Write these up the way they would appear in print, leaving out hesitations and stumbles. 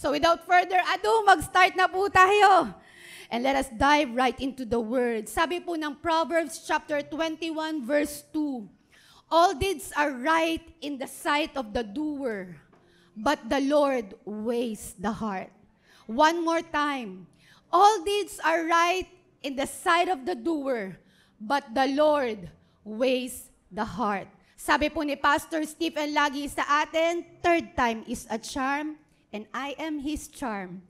So without further ado, mag-start na po tayo. And let us dive right into the Word. Sabi po ng Proverbs chapter 21 verse 2, all deeds are right in the sight of the doer, but the Lord weighs the heart. One more time. All deeds are right in the sight of the doer, but the Lord weighs the heart. Sabi po ni Pastor Stephen lagi sa atin, third time is a charm, and I am His charm.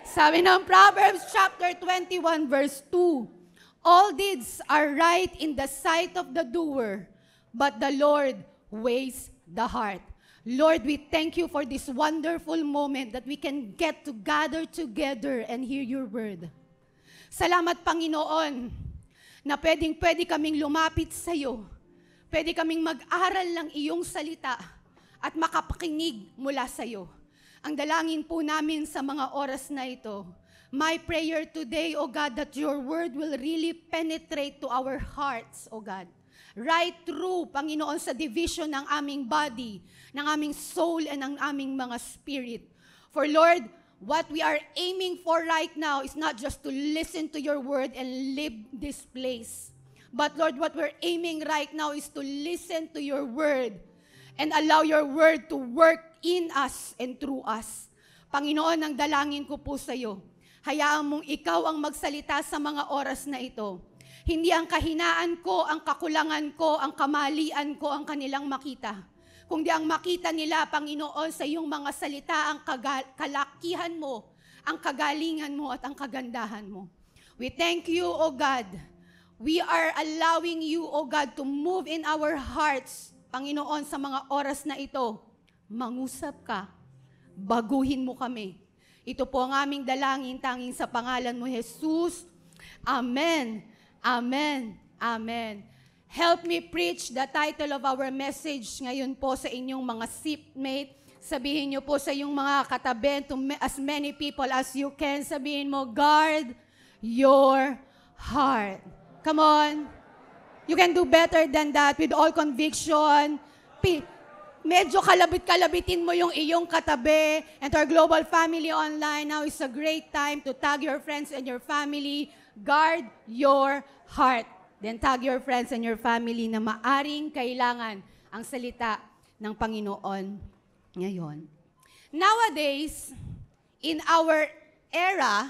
Sabi ng Proverbs chapter 21 verse 2, all deeds are right in the sight of the doer, but the Lord weighs the heart. Lord, we thank you for this wonderful moment that we can get to gather together and hear your word. Salamat, Panginoon, na pwede kaming lumapit sa iyo. Pwede kaming mag-aral ng iyong salita at makapakinig mula sa iyo. Ang dalangin po namin sa mga oras na ito, my prayer today, O God, that your word will really penetrate to our hearts, O God. Right through, Panginoon, sa division ng aming body, ng aming soul, and ng aming mga spirit. For Lord, what we are aiming for right now is not just to listen to your word and leave this place. But Lord, what we're aiming right now is to listen to your word and allow your word to work in us and through us. Panginoon, ang dalangin ko po sa iyo, hayaan mong ikaw ang magsalita sa mga oras na ito. Hindi ang kahinaan ko, ang kakulangan ko, ang kamalian ko ang kanilang makita. Kundi ang makita nila, Panginoon, sa iyong mga salita, ang kalakihan mo, ang kagalingan mo at ang kagandahan mo. We thank you, O God. We are allowing you, O God, to move in our hearts, Panginoon, sa mga oras na ito. Mangusap ka, baguhin mo kami. Ito po ang aming dalangin tanging sa pangalan mo, Jesus. Amen. Amen. Amen. Help me preach the title of our message ngayon po sa inyong mga seatmate. Sabihin niyo po sa iyong mga katabi, to as many people as you can, sabihin mo, guard your heart. Come on. You can do better than that with all conviction. Medyo kalabit-kalabitin mo yung iyong katabi. And to our global family online, now is a great time to tag your friends and your family. Guard your heart. Then tag your friends and your family na maaring kailangan ang salita ng Panginoon ngayon. Nowadays, in our era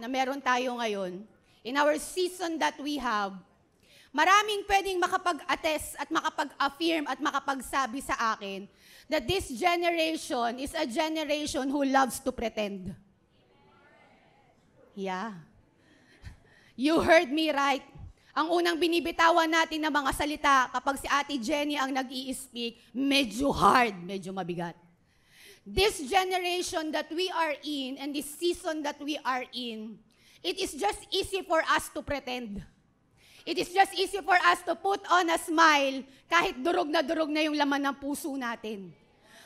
na meron tayo ngayon, in our season that we have, maraming pwedeng makapag-attest at makapag-affirm at makapagsabi sa akin that this generation is a generation who loves to pretend. Yeah. You heard me right. Ang unang binibitawan natin na mga salita kapag si Ate Jenny ang nag-i-speak, medyo hard, medyo mabigat. This generation that we are in and this season that we are in, it is just easy for us to pretend. It is just easy for us to put on a smile kahit durog na yung laman ng puso natin.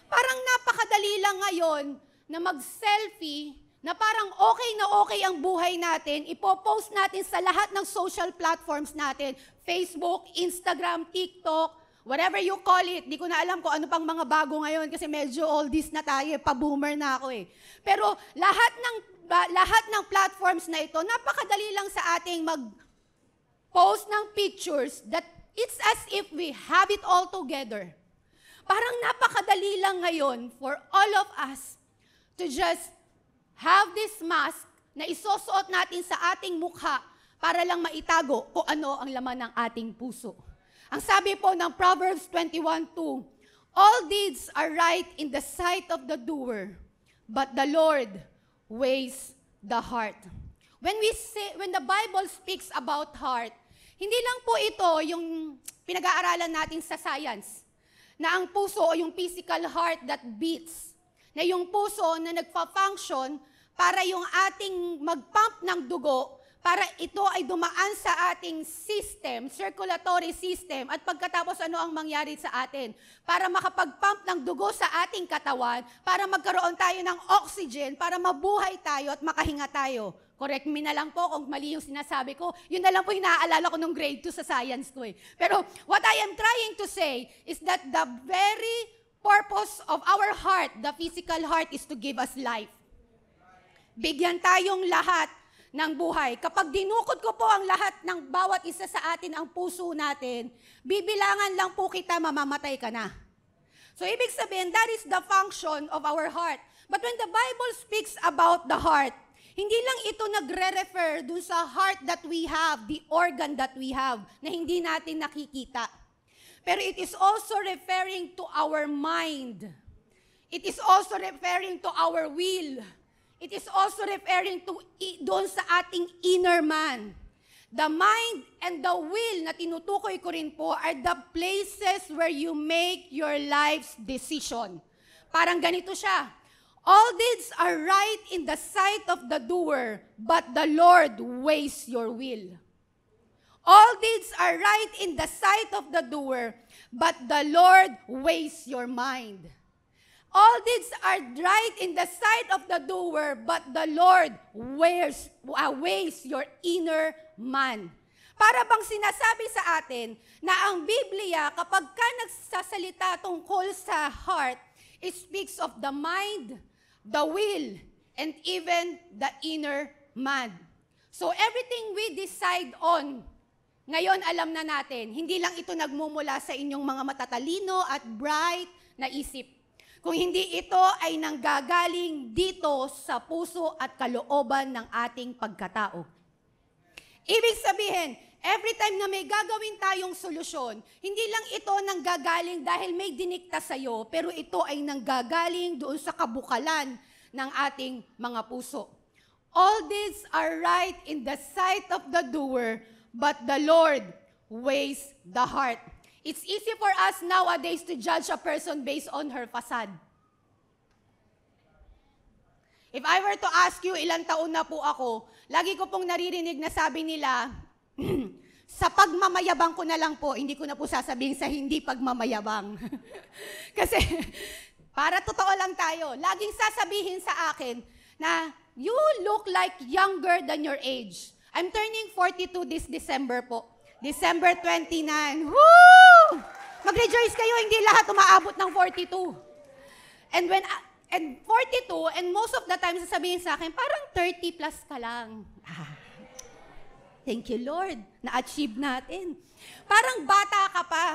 Parang napakadali lang ngayon na mag-selfie na parang okay ang buhay natin, ipopost natin sa lahat ng social platforms natin, Facebook, Instagram, TikTok, whatever you call it. Di ko na alam kung ano pang mga bago ngayon kasi medyo oldies na tayo, pa-boomer na ako eh. Pero lahat ng platforms na ito, napakadali lang sa ating mag-post ng pictures that it's as if we have it all together. Parang napakadali lang ngayon for all of us to just have this mask na isusuot natin sa ating mukha para lang maitago kung ano ang laman ng ating puso. Ang sabi po ng Proverbs 21:2, all deeds are right in the sight of the doer, but the Lord weighs the heart. When the Bible speaks about heart, hindi lang po ito yung pinag-aaralan natin sa science, na ang puso o yung physical heart that beats, na yung puso na nagpa-function para yung ating mag-pump ng dugo, para ito ay dumaan sa ating system, circulatory system, at pagkatapos ano ang mangyari sa atin? Para makapag-pump ng dugo sa ating katawan, para magkaroon tayo ng oxygen, para mabuhay tayo at makahinga tayo. Correct me na lang po kung mali yung sinasabi ko. Yun na lang po yung naaalala ko nung grade 2 sa science ko eh. Pero what I am trying to say is that the very purpose of our heart, the physical heart, is to give us life. Bigyan tayong lahat ng buhay. Kapag dinukot ko po ang lahat ng bawat isa sa atin, ang puso natin, bibilangan lang po kita, mamamatay ka na. So, ibig sabihin, that is the function of our heart. But when the Bible speaks about the heart, hindi lang ito nagre-refer dun sa heart that we have, the organ that we have, na hindi natin nakikita. Pero it is also referring to our mind. It is also referring to our will. It is also referring to doon sa ating inner man. The mind and the will na tinutukoy ko rin po are the places where you make your life's decision. Parang ganito siya. All deeds are right in the sight of the doer, but the Lord weighs your will. All deeds are right in the sight of the doer, but the Lord weighs your mind. All deeds are right in the sight of the doer, but the Lord weighs your inner man. Para bang sinasabi sa atin na ang Biblia, kapag ka nagsasalita tungkol sa heart, it speaks of the mind, the will, and even the inner man. So everything we decide on, ngayon alam na natin, hindi lang ito nagmumula sa inyong mga matatalino at bright na isip. Kung hindi ito ay nanggagaling dito sa puso at kalooban ng ating pagkatao. Ibig sabihin, every time na may gagawin tayong solusyon, hindi lang ito nanggagaling dahil may dinikta sa'yo, pero ito ay nanggagaling doon sa kabukalan ng ating mga puso. All these are right in the sight of the doer, but the Lord weighs the heart. It's easy for us nowadays to judge a person based on her facade. If I were to ask you, ilang taon na po ako, lagi ko pong naririnig na sabi nila, sa pagmamayabang ko na lang po, hindi ko na po sasabihin sa hindi pagmamayabang. Kasi, para totoo lang tayo, laging sasabihin sa akin na, you look like younger than your age. I'm turning 42 this December po. December 29. Woo! Mag-rejoice kayo, hindi lahat umaabot ng 42. And 42, and most of the time sasabihin sa akin, parang 30 plus ka lang. Thank you, Lord. Na-achieve natin. Parang bata ka pa.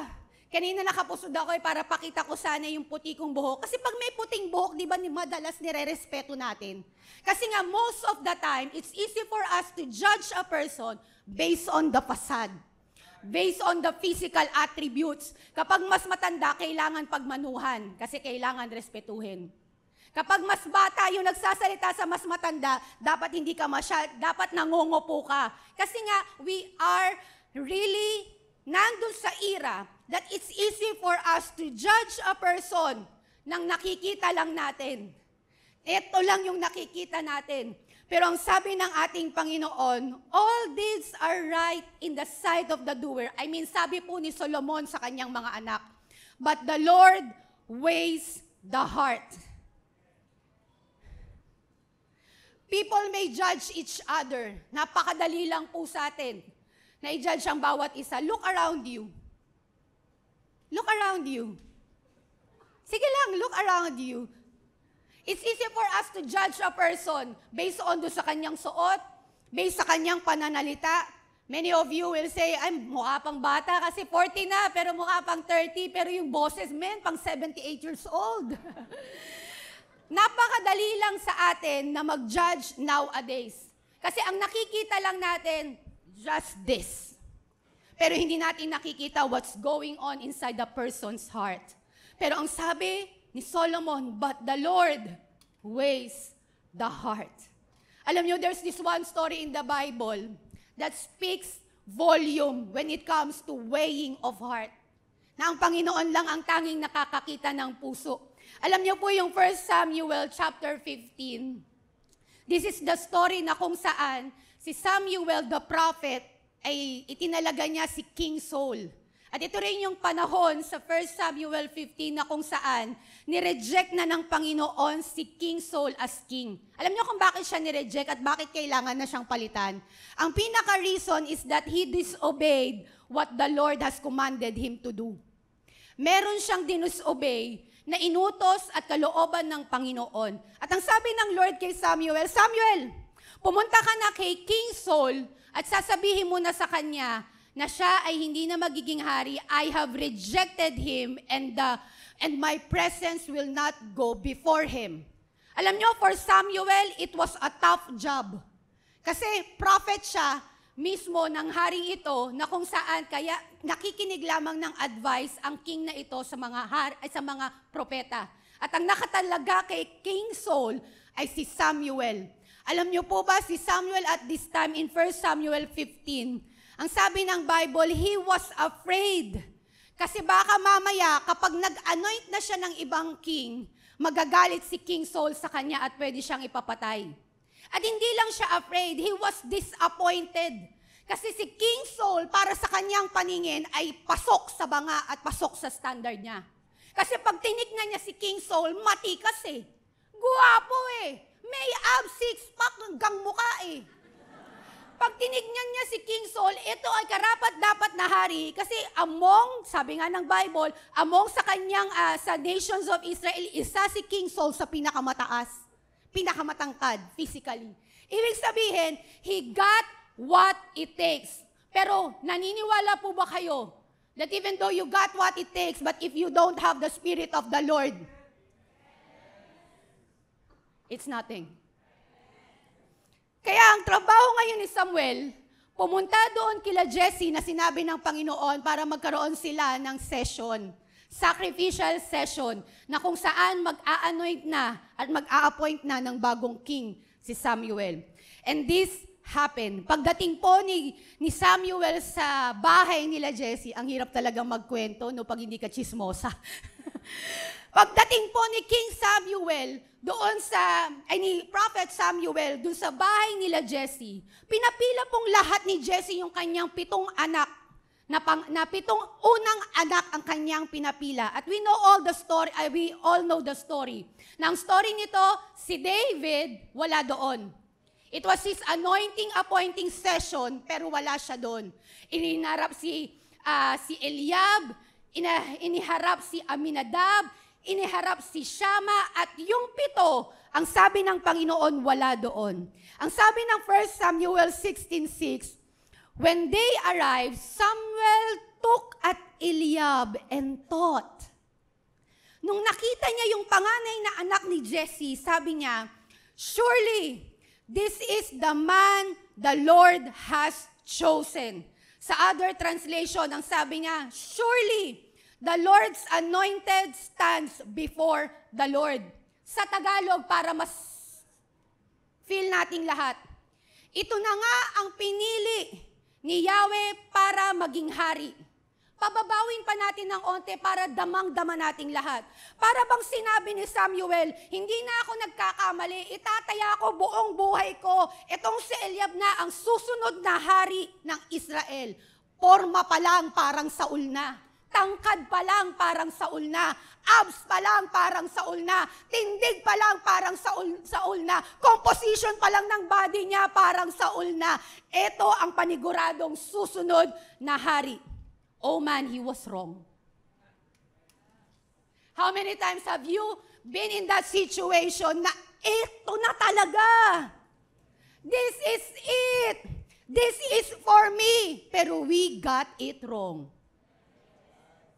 Kanina nakapusod ako para pakita ko sana yung puti kong buhok. Kasi pag may puting buhok, di ba madalas nire-respeto natin? Kasi nga, most of the time, it's easy for us to judge a person based on the facade. Based on the physical attributes. Kapag mas matanda, kailangan pagmanuhan kasi kailangan respetuhin. Kapag mas bata yung nagsasalita sa mas matanda, dapat hindi ka dapat nangungupo ka. Kasi nga, we are really nandun sa era that it's easy for us to judge a person nang nakikita lang natin. Ito lang yung nakikita natin. Pero ang sabi ng ating Panginoon, all deeds are right in the sight of the doer. I mean, sabi po ni Solomon sa kanyang mga anak, but the Lord weighs the heart. People may judge each other. Napakadali lang po sa atin na i-judge ang bawat isa. Look around you. Look around you. Sige lang, look around you. It's easy for us to judge a person based on sa kanyang suot, based sa kanyang pananalita. Many of you will say, ay, mukha pang bata kasi 40 na, pero mukha pang 30, pero yung boses, pang 78 years old. Napakadali lang sa atin na mag-judge nowadays. Kasi ang nakikita lang natin, just this. Pero hindi natin nakikita what's going on inside the person's heart. Pero ang sabi ni Solomon, but the Lord weighs the heart. Alam nyo, there's this one story in the Bible that speaks volume when it comes to weighing of heart. Na ang Panginoon lang ang tanging nakakakita ng puso. Alam niyo po yung 1 Samuel chapter 15. This is the story na kung saan si Samuel the prophet ay itinalaga niya si King Saul. At ito rin yung panahon sa 1 Samuel 15 na kung saan nireject na ng Panginoon si King Saul as king. Alam niyo kung bakit siya nireject at bakit kailangan na siyang palitan? Ang pinaka-reason is that he disobeyed what the Lord has commanded him to do. Meron siyang disobey na inutos at kalooban ng Panginoon. At ang sabi ng Lord kay Samuel, Samuel, pumunta ka na kay King Saul at sasabihin mo na sa kanya na siya ay hindi na magiging hari. I have rejected him and my presence will not go before him. Alam nyo, for Samuel, it was a tough job. Kasi prophet siya mismo ng haring ito na kung saan kaya nakikinig lamang ng advice ang king na ito sa mga propeta. At ang nakatalaga kay King Saul ay si Samuel. Alam niyo po ba si Samuel at this time in 1 Samuel 15, ang sabi ng Bible, he was afraid. Kasi baka mamaya kapag nag-anoint na siya ng ibang king, magagalit si King Saul sa kanya at pwede siyang ipapatay. At hindi lang siya afraid, he was disappointed. Kasi si King Saul, para sa kanyang paningin, ay pasok sa banga at pasok sa standard niya. Kasi pag tinignan niya si King Saul, matikas eh. Guwapo eh. May abs, six-pack hanggang mukha eh. Pag tinignan niya si King Saul, ito ay karapat-dapat na hari kasi sabi nga ng Bible, among sa kanyang, sa nations of Israel, isa si King Saul sa pinakamataas, pinakamatangkad, physically. Ibig sabihin, he got what it takes. Pero naniniwala po ba kayo that even though you got what it takes, but if you don't have the Spirit of the Lord, it's nothing. Kaya ang trabaho ngayon ni Samuel, pumunta doon kila Jesse na sinabi ng Panginoon para magkaroon sila ng session, sacrificial session, na kung saan mag-a-anoint na at mag-a-appoint na ng bagong king, si Samuel. And this happened. Pagdating po ni Samuel sa bahay nila Jesse, ang hirap talagang magkwento no, pag hindi ka chismosa. Pagdating po ni King Samuel, ni Prophet Samuel, doon sa bahay nila Jesse, pinapila pong lahat ni Jesse yung kanyang 7 anak, na 7 unang anak ang kanyang pinapila. At we all know the story. Na ang story nito, si David, wala doon. It was his appointing session, pero wala siya doon. Iniharap si Eliab, iniharap si Aminadab, iniharap si Shama, at yung 7, ang sabi ng Panginoon, wala doon. Ang sabi ng 1 Samuel 16:6, when they arrived, Samuel took at Eliab and thought. Nung nakita niya yung panganay na anak ni Jesse, sabi niya, surely, this is the man the Lord has chosen. Sa other translation, ang sabi niya, surely, the Lord's anointed stands before the Lord. Sa Tagalog, para mas feel nating lahat. Ito na nga ang pinili ni Yahweh para maging hari. Pababawin pa natin ng onte para damang-dama nating lahat. Para bang sinabi ni Samuel, hindi na ako nagkakamali, itataya ko buong buhay ko. Itong si Eliab na ang susunod na hari ng Israel. Porma pa lang parang Saul na. Tangkad pa lang parang Saul na. Abs pa lang parang Saul na. Tindig pa lang parang Saul na. Composition pa lang ng body niya parang Saul na. Ito ang paniguradong susunod na hari. Oh man, he was wrong. How many times have you been in that situation na ito na talaga? This is it. This is for me. Pero we got it wrong.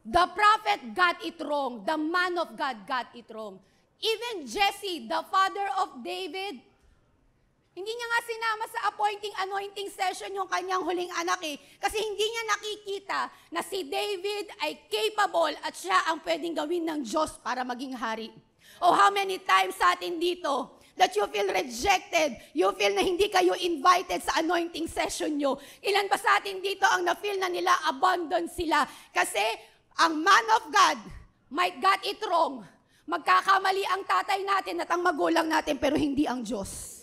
The prophet got it wrong. The man of God got it wrong. Even Jesse, the father of David, hindi niya nga sinama sa anointing session yung kanyang huling anak eh. Kasi hindi niya nakikita na si David ay capable at siya ang pwedeng gawin ng Diyos para maging hari. Oh, how many times sa atin dito that you feel rejected, you feel na hindi kayo invited sa anointing session nyo. Ilan pa sa atin dito ang na-feel na nila abandon sila. Kasi ang man of God might got it wrong. Magkakamali ang tatay natin at ang magulang natin, pero hindi ang Diyos.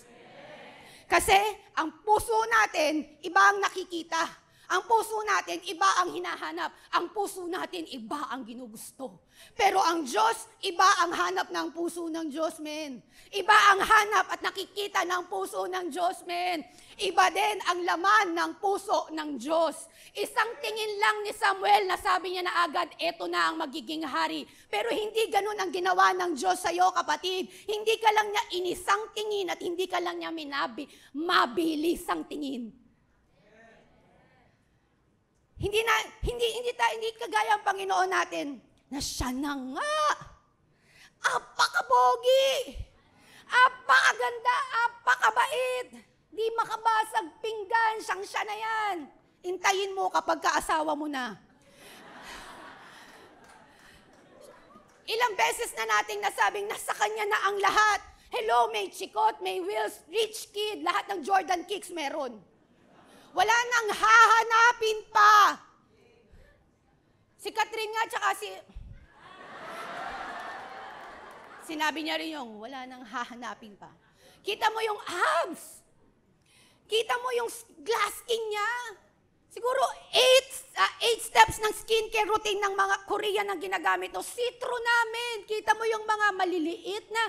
Kasi ang puso natin, iba ang nakikita. Ang puso natin, iba ang hinahanap. Ang puso natin, iba ang ginugusto. Pero ang Diyos, iba ang hanap ng puso ng Diyos, men. Iba ang hanap at nakikita ng puso ng Diyos, men. Iba din ang laman ng puso ng Diyos. Isang tingin lang ni Samuel na sabi niya na agad, eto na ang magiging hari. Pero hindi ganun ang ginawa ng Diyos sa iyo, kapatid. Hindi ka lang niya inisang tingin at hindi ka lang niya mabilis ang tingin. Hindi kagaya ang Panginoon natin na siya na nga. Apakapogi, apakaganda, apakabait. Di makabasag pinggan, siyang siya na yan. Intayin mo kapag kaasawa mo na. Ilang beses na nating nasabing nasa kanya na ang lahat. Hello, may chikot, may wheels, rich kid, lahat ng Jordan kicks meron. Wala nang hahanapin pa. Si Catherine nga, tsaka sinabi niya rin yung, wala nang hahanapin pa. Kita mo yung abs. Kita mo yung glass skin niya. Siguro 8 steps ng skincare routine ng mga Korean ang ginagamit. O citro namin. Kita mo yung mga maliliit na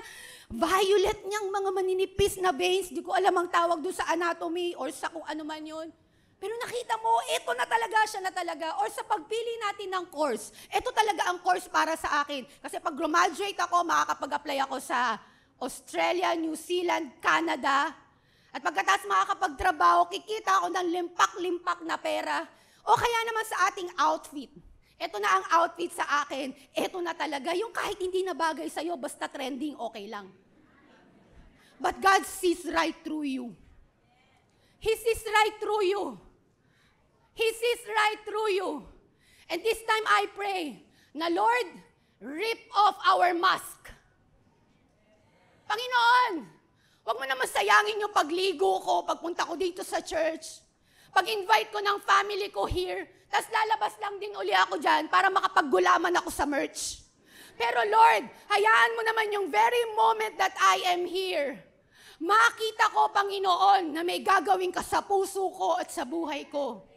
violet niyang mga maninipis na veins. Di ko alam ang tawag doon sa anatomy or sa kung ano man yun. Pero nakita mo, ito na talaga, siya na talaga. Or sa pagpili natin ng course, ito talaga ang course para sa akin. Kasi pag graduate ako, makakapag-apply ako sa Australia, New Zealand, Canada. At pagkatapos makakapagtrabaho, kikita ako ng limpak-limpak na pera. O kaya naman sa ating outfit. Ito na ang outfit sa akin. Ito na talaga. Yung kahit hindi na bagay sa'yo, basta trending, okay lang. But God sees right through you. He sees right through you. He sees right through you. And this time I pray, na Lord, rip off our mask. Panginoon, huwag mo naman sayangin yung pagligo ko, pagpunta ko dito sa church. Pag-invite ko ng family ko here, tas lalabas lang din uli ako dyan para makapaggulaman ako sa merch. Pero Lord, hayaan mo naman yung very moment that I am here. Makita ko, Panginoon, na may gagawin ka sa puso ko at sa buhay ko.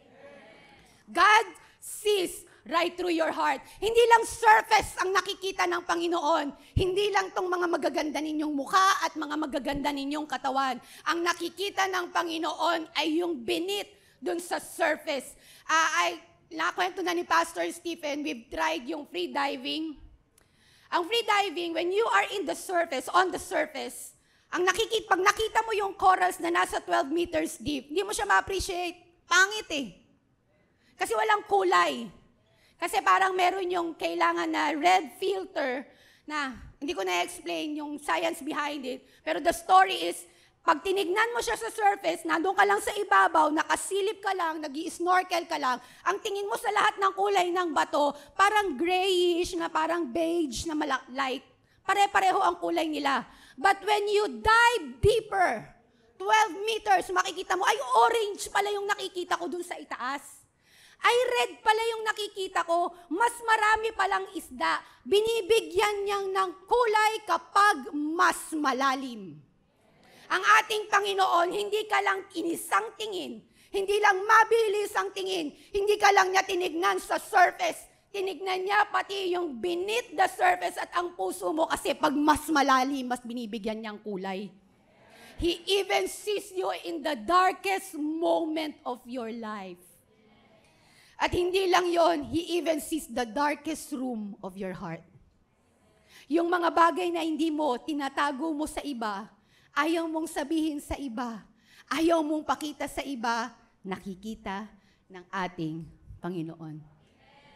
God sees right through your heart. Hindi lang surface ang nakikita ng Panginoon. Hindi lang tong mga magaganda ninyong mukha at mga magaganda ninyong katawan. Ang nakikita ng Panginoon ay yung beneath dun sa surface. Nakwento na ni Pastor Stephen, we've tried yung free diving. Ang free diving, when you are in the surface, on the surface, pag nakita mo yung corals na nasa 12 meters deep, hindi mo siya ma-appreciate. Pangit eh. Kasi walang kulay. Kasi parang meron yung kailangan na red filter na hindi ko na-explain yung science behind it. Pero the story is, pag tinignan mo siya sa surface, nandun ka lang sa ibabaw, nakasilip ka lang, nag-i-snorkel ka lang, ang tingin mo sa lahat ng kulay ng bato, parang grayish na parang beige na light. Pare-pareho ang kulay nila. But when you dive deeper, 12 meters, makikita mo, ay orange pala yung nakikita ko dun sa itaas. Ay red pala yung nakikita ko, mas marami palang isda. Binibigyan niyang ng kulay kapag mas malalim. Ang ating Panginoon, hindi ka lang inisang tingin, hindi lang mabilis ang tingin, hindi ka lang niya tinignan sa surface, tinignan niya pati yung beneath the surface at ang puso mo kasi pag mas malalim, mas binibigyan niyang kulay. He even sees you in the darkest moment of your life. At hindi lang yon, He even sees the darkest room of your heart. Yung mga bagay na hindi mo, tinatago mo sa iba, ayaw mong sabihin sa iba, ayaw mong pakita sa iba, nakikita ng ating Panginoon.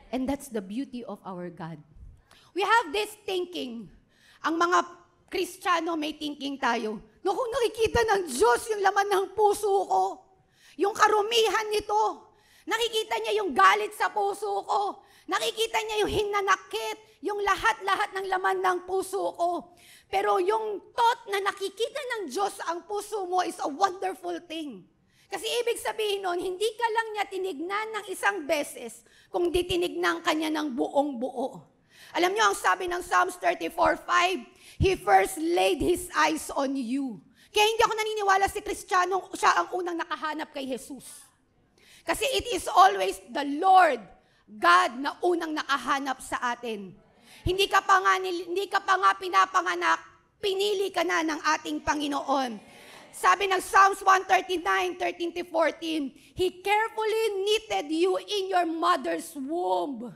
And that's the beauty of our God. We have this thinking. Ang mga Kristiyano may thinking tayo. No, kung nakikita ng Diyos yung laman ng puso ko, yung karumihan nito, nakikita niya yung galit sa puso ko, nakikita niya yung hinanakit, yung lahat-lahat ng laman ng puso ko. Pero yung thought na nakikita ng Diyos ang puso mo is a wonderful thing. Kasi ibig sabihin nun, hindi ka lang niya tinignan ng isang beses, kung di tinignan ka niya ng buong buo. Alam niyo, ang sabi ng Psalms 34:5, He first laid His eyes on you. Kaya hindi ako naniniwala si Kristiyano, siya ang unang nakahanap kay Jesus. Kasi it is always the Lord, God, na unang nakahanap sa atin. Hindi ka pa nga pinapanganak, pinili ka na ng ating Panginoon. Sabi ng Psalms 139:13-14, He carefully knitted you in your mother's womb.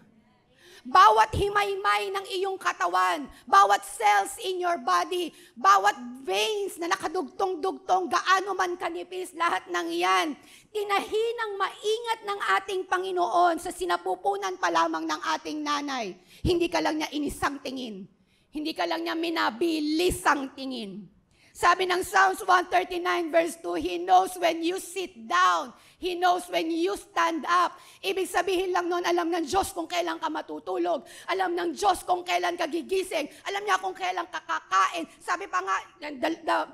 Bawat himaymay ng iyong katawan, bawat cells in your body, bawat veins na nakadugtong-dugtong, gaano man kanipis, lahat ng iyan, tinahinang maingat ng ating Panginoon sa sinapupunan pa lamang ng ating nanay. Hindi ka lang niya inisang tingin. Hindi ka lang niya minabilisang tingin. Sabi ng Psalms 139 verse 2, He knows when you sit down. He knows when you stand up. Ibig sabihin lang noon, alam ng Diyos kung kailan ka matutulog. Alam ng Diyos kung kailan ka gigising. Alam niya kung kailan ka kakain. Sabi pa nga,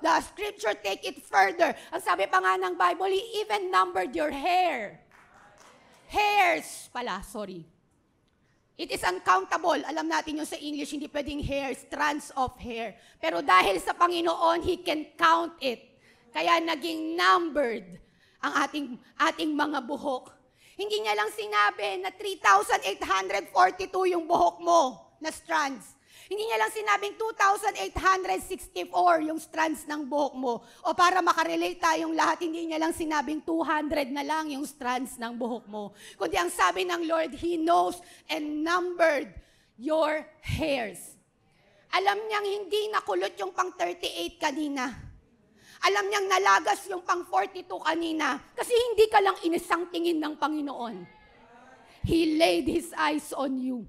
the scripture take it further. Ang sabi pa nga ng Bible, He even numbered your hair. Hairs pala, sorry. It is uncountable. Alam natin yung sa English, hindi pwedeng hair, strands of hair. Pero dahil sa Panginoon, He can count it. Kaya naging numbered ang ating mga buhok. Hindi niya lang sinabi na 3,842 yung buhok mo na strands. Hindi niya lang sinabing 2,864 yung strands ng buhok mo. O para makarelate tayong lahat, hindi niya lang sinabing 200 na lang yung strands ng buhok mo. Kundi ang sabi ng Lord, He knows and numbered your hairs. Alam niyang hindi nakulot yung pang 38 kanina. Alam niyang nalagas yung pang 42 kanina. Kasi hindi ka lang inisang tingin ng Panginoon. He laid His eyes on you.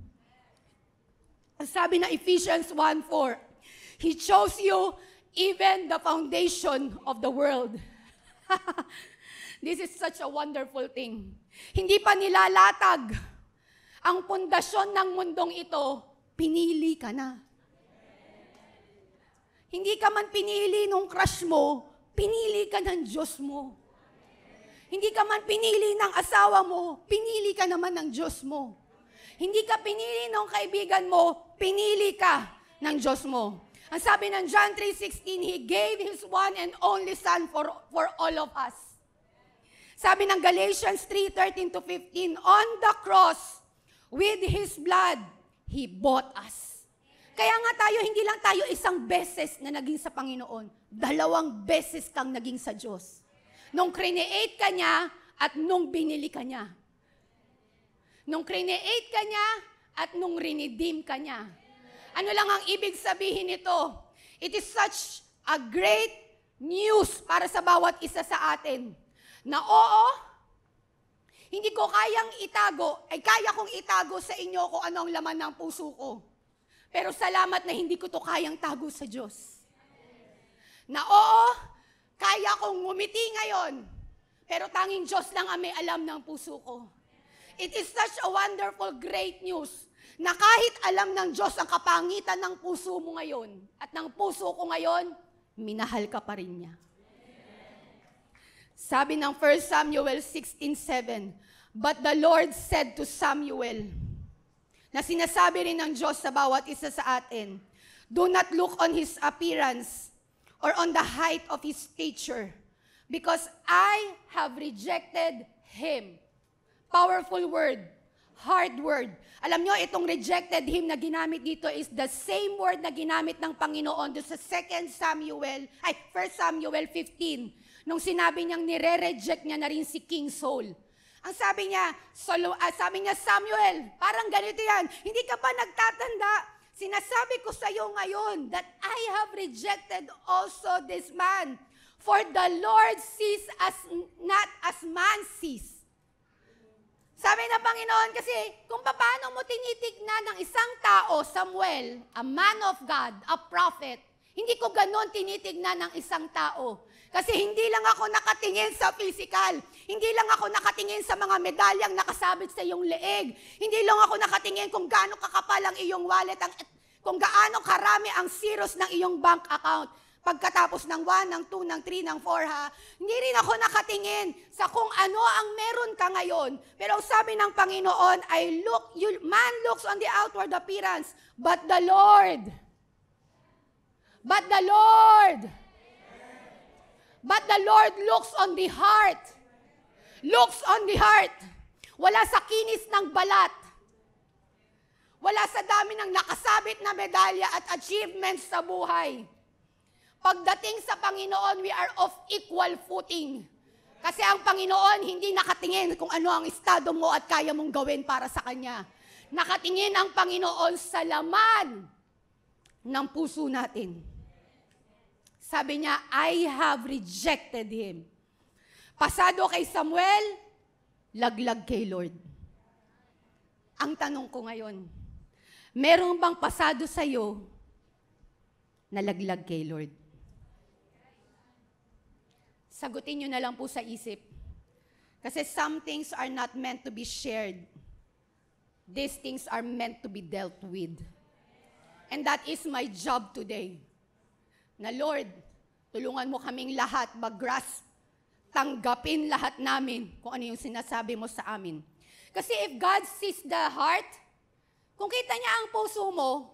Sabi na Ephesians 1:4, He chose you even the foundation of the world. This is such a wonderful thing. Hindi pa nilalatag ang pundasyon ng mundong ito, pinili ka na. Hindi ka man pinili nung crush mo, pinili ka ng Diyos mo. Hindi ka man pinili ng asawa mo, pinili ka naman ng Diyos mo. Hindi ka pinili ng kaibigan mo, pinili ka ng Diyos mo. Ang sabi ng John 3:16, He gave His one and only Son for all of us. Sabi ng Galatians 3:13-15, on the cross, with His blood, He bought us. Kaya nga tayo, hindi lang tayo isang beses na naging sa Panginoon, 2 beses kang naging sa Diyos. Nung create ka niya at nung binili ka niya. Nung create ka niya at nung redeem ka niya. Ano lang ang ibig sabihin nito? It is such a great news para sa bawat isa sa atin. Na oo, hindi ko kayang itago, ay kaya kong itago sa inyo kung ano ang laman ng puso ko. Pero salamat na hindi ko to kayang tago sa Diyos. Na oo, kaya kong ngumiti ngayon, pero tanging Diyos lang ang may alam ng puso ko. It is such a wonderful, great news na kahit alam ng Diyos ang kapangitan ng puso mo ngayon at ng puso ko ngayon, minahal ka pa rin niya. Sabi ng 1 Samuel 16:7, But the Lord said to Samuel, na sinasabi rin ng Diyos sa bawat isa sa atin, Do not look on his appearance or on the height of his stature, because I have rejected him. Powerful word, hard word. Alam nyo, itong rejected him na ginamit dito is the same word na ginamit ng Panginoon doon sa 1 Samuel 15, nung sinabi niyang nire-reject niya na rin si King Saul. Ang sabi niya, Samuel, parang ganito yan, hindi ka ba nagtatanda? Sinasabi ko sa iyo ngayon that I have rejected also this man. For the Lord sees us not as man sees. Sabi ng Panginoon kasi, kung paano mo tinitignan ng isang tao, Samuel, a man of God, a prophet, hindi ko ganon tinitignan ng isang tao. Kasi hindi lang ako nakatingin sa physical. Hindi lang ako nakatingin sa mga medalyang nakasabit sa iyong leeg. Hindi lang ako nakatingin kung gaano kakapal ang iyong wallet, kung gaano karami ang zeros ng iyong bank account. Pagkatapos ng 1, ng 2, ng 3, ng 4, ha? Hindi rin ako nakatingin sa kung ano ang meron ka ngayon. Pero sabi ng Panginoon, man looks on the outward appearance, but the Lord looks on the heart. Looks on the heart. Wala sa kinis ng balat. Wala sa dami ng nakasabit na medalya at achievements sa buhay. Pagdating sa Panginoon, we are of equal footing. Kasi ang Panginoon hindi nakatingin kung ano ang estado mo at kaya mong gawin para sa Kanya. Nakatingin ang Panginoon sa laman ng puso natin. Sabi niya, I have rejected him. Pasado kay Samuel, laglag kay Lord. Ang tanong ko ngayon, meron bang pasado sa'yo na laglag kay Lord? Sagutin nyo na lang po sa isip. Kasi some things are not meant to be shared. These things are meant to be dealt with. And that is my job today. Na Lord, tulungan mo kaming lahat mag-grasp, tanggapin lahat namin kung ano yung sinasabi mo sa amin. Kasi if God sees the heart, kung kita niya ang puso mo,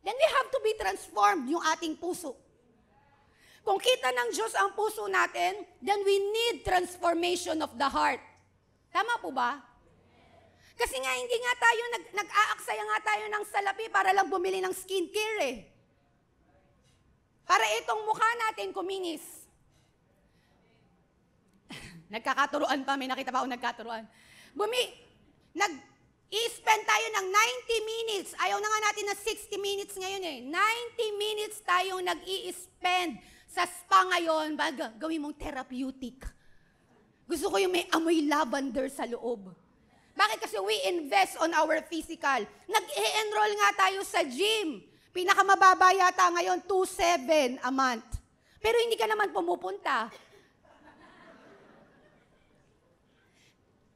then we have to be transformed yung ating puso. Kung kita ng Diyos ang puso natin, then we need transformation of the heart. Tama po ba? Kasi nga hindi nga tayo, nag-aaksaya nga tayo ng salapi para lang bumili ng skincare eh. Para itong mukha natin kuminis. Nagkakaturuan pa, may nakita pa ako nagkaturuan. I-spend tayo ng 90 minutes. Ayaw na nga natin na 60 minutes ngayon eh. 90 minutes tayong nag-i-spend sa spa ngayon, gawin mong therapeutic. Gusto ko yung may amoy lavender sa loob. Bakit? Kasi we invest on our physical. Nag-e-enroll nga tayo sa gym. Pinakamababa yata ngayon, 2,700 a month. Pero hindi ka naman pumupunta.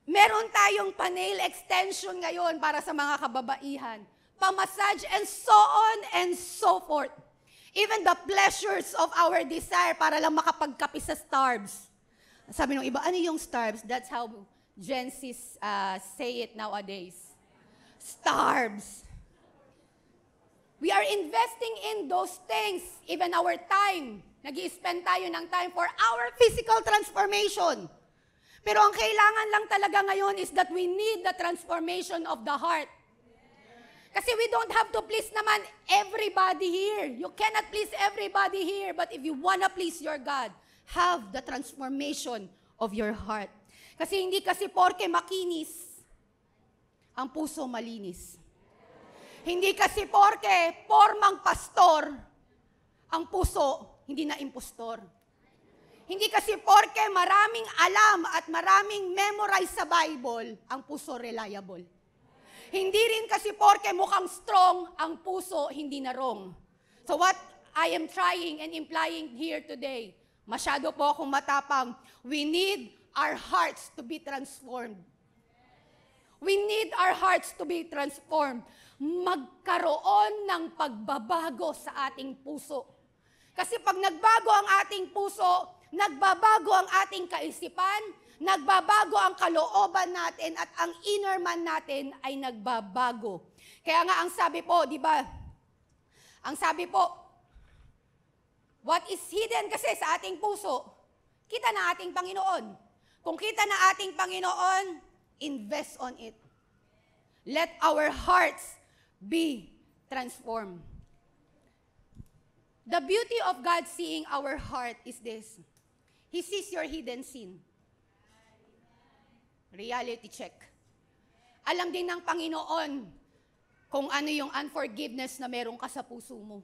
Meron tayong pa-nail extension ngayon para sa mga kababaihan. Pa-massage and so on and so forth. Even the pleasures of our desire para lang makapagkapi sa Starbucks. Sabi ng iba, ano yung Starbucks? That's how Gen Z say it nowadays. Starbucks. We are investing in those things, even our time. Nag-i-spend tayo ng time for our physical transformation. Pero ang kailangan lang talaga ngayon is that we need the transformation of the heart. Kasi we don't have to please naman everybody here. You cannot please everybody here. But if you wanna please your God, have the transformation of your heart. Kasi hindi kasi porke makinis, ang puso malinis. Hindi kasi porke pormang pastor, ang puso hindi na impostor. Hindi kasi porke maraming alam at maraming memorize sa Bible, ang puso reliable. Hindi rin kasi porke mukhang strong, ang puso hindi na wrong. So what I am trying and implying here today, masyado po akong matapang, we need our hearts to be transformed. We need our hearts to be transformed. Magkaroon ng pagbabago sa ating puso. Kasi pag nagbago ang ating puso, nagbabago ang ating kaisipan, nagbabago ang kalooban natin at ang inner man natin ay nagbabago. Kaya nga ang sabi po, di ba? Ang sabi po, what is hidden kasi sa ating puso, kita na ating Panginoon. Kung kita na ating Panginoon, invest on it. Let our hearts be transformed. The beauty of God seeing our heart is this. He sees your hidden sin. Reality check. Alam din ng Panginoon kung ano yung unforgiveness na meron ka sa puso mo.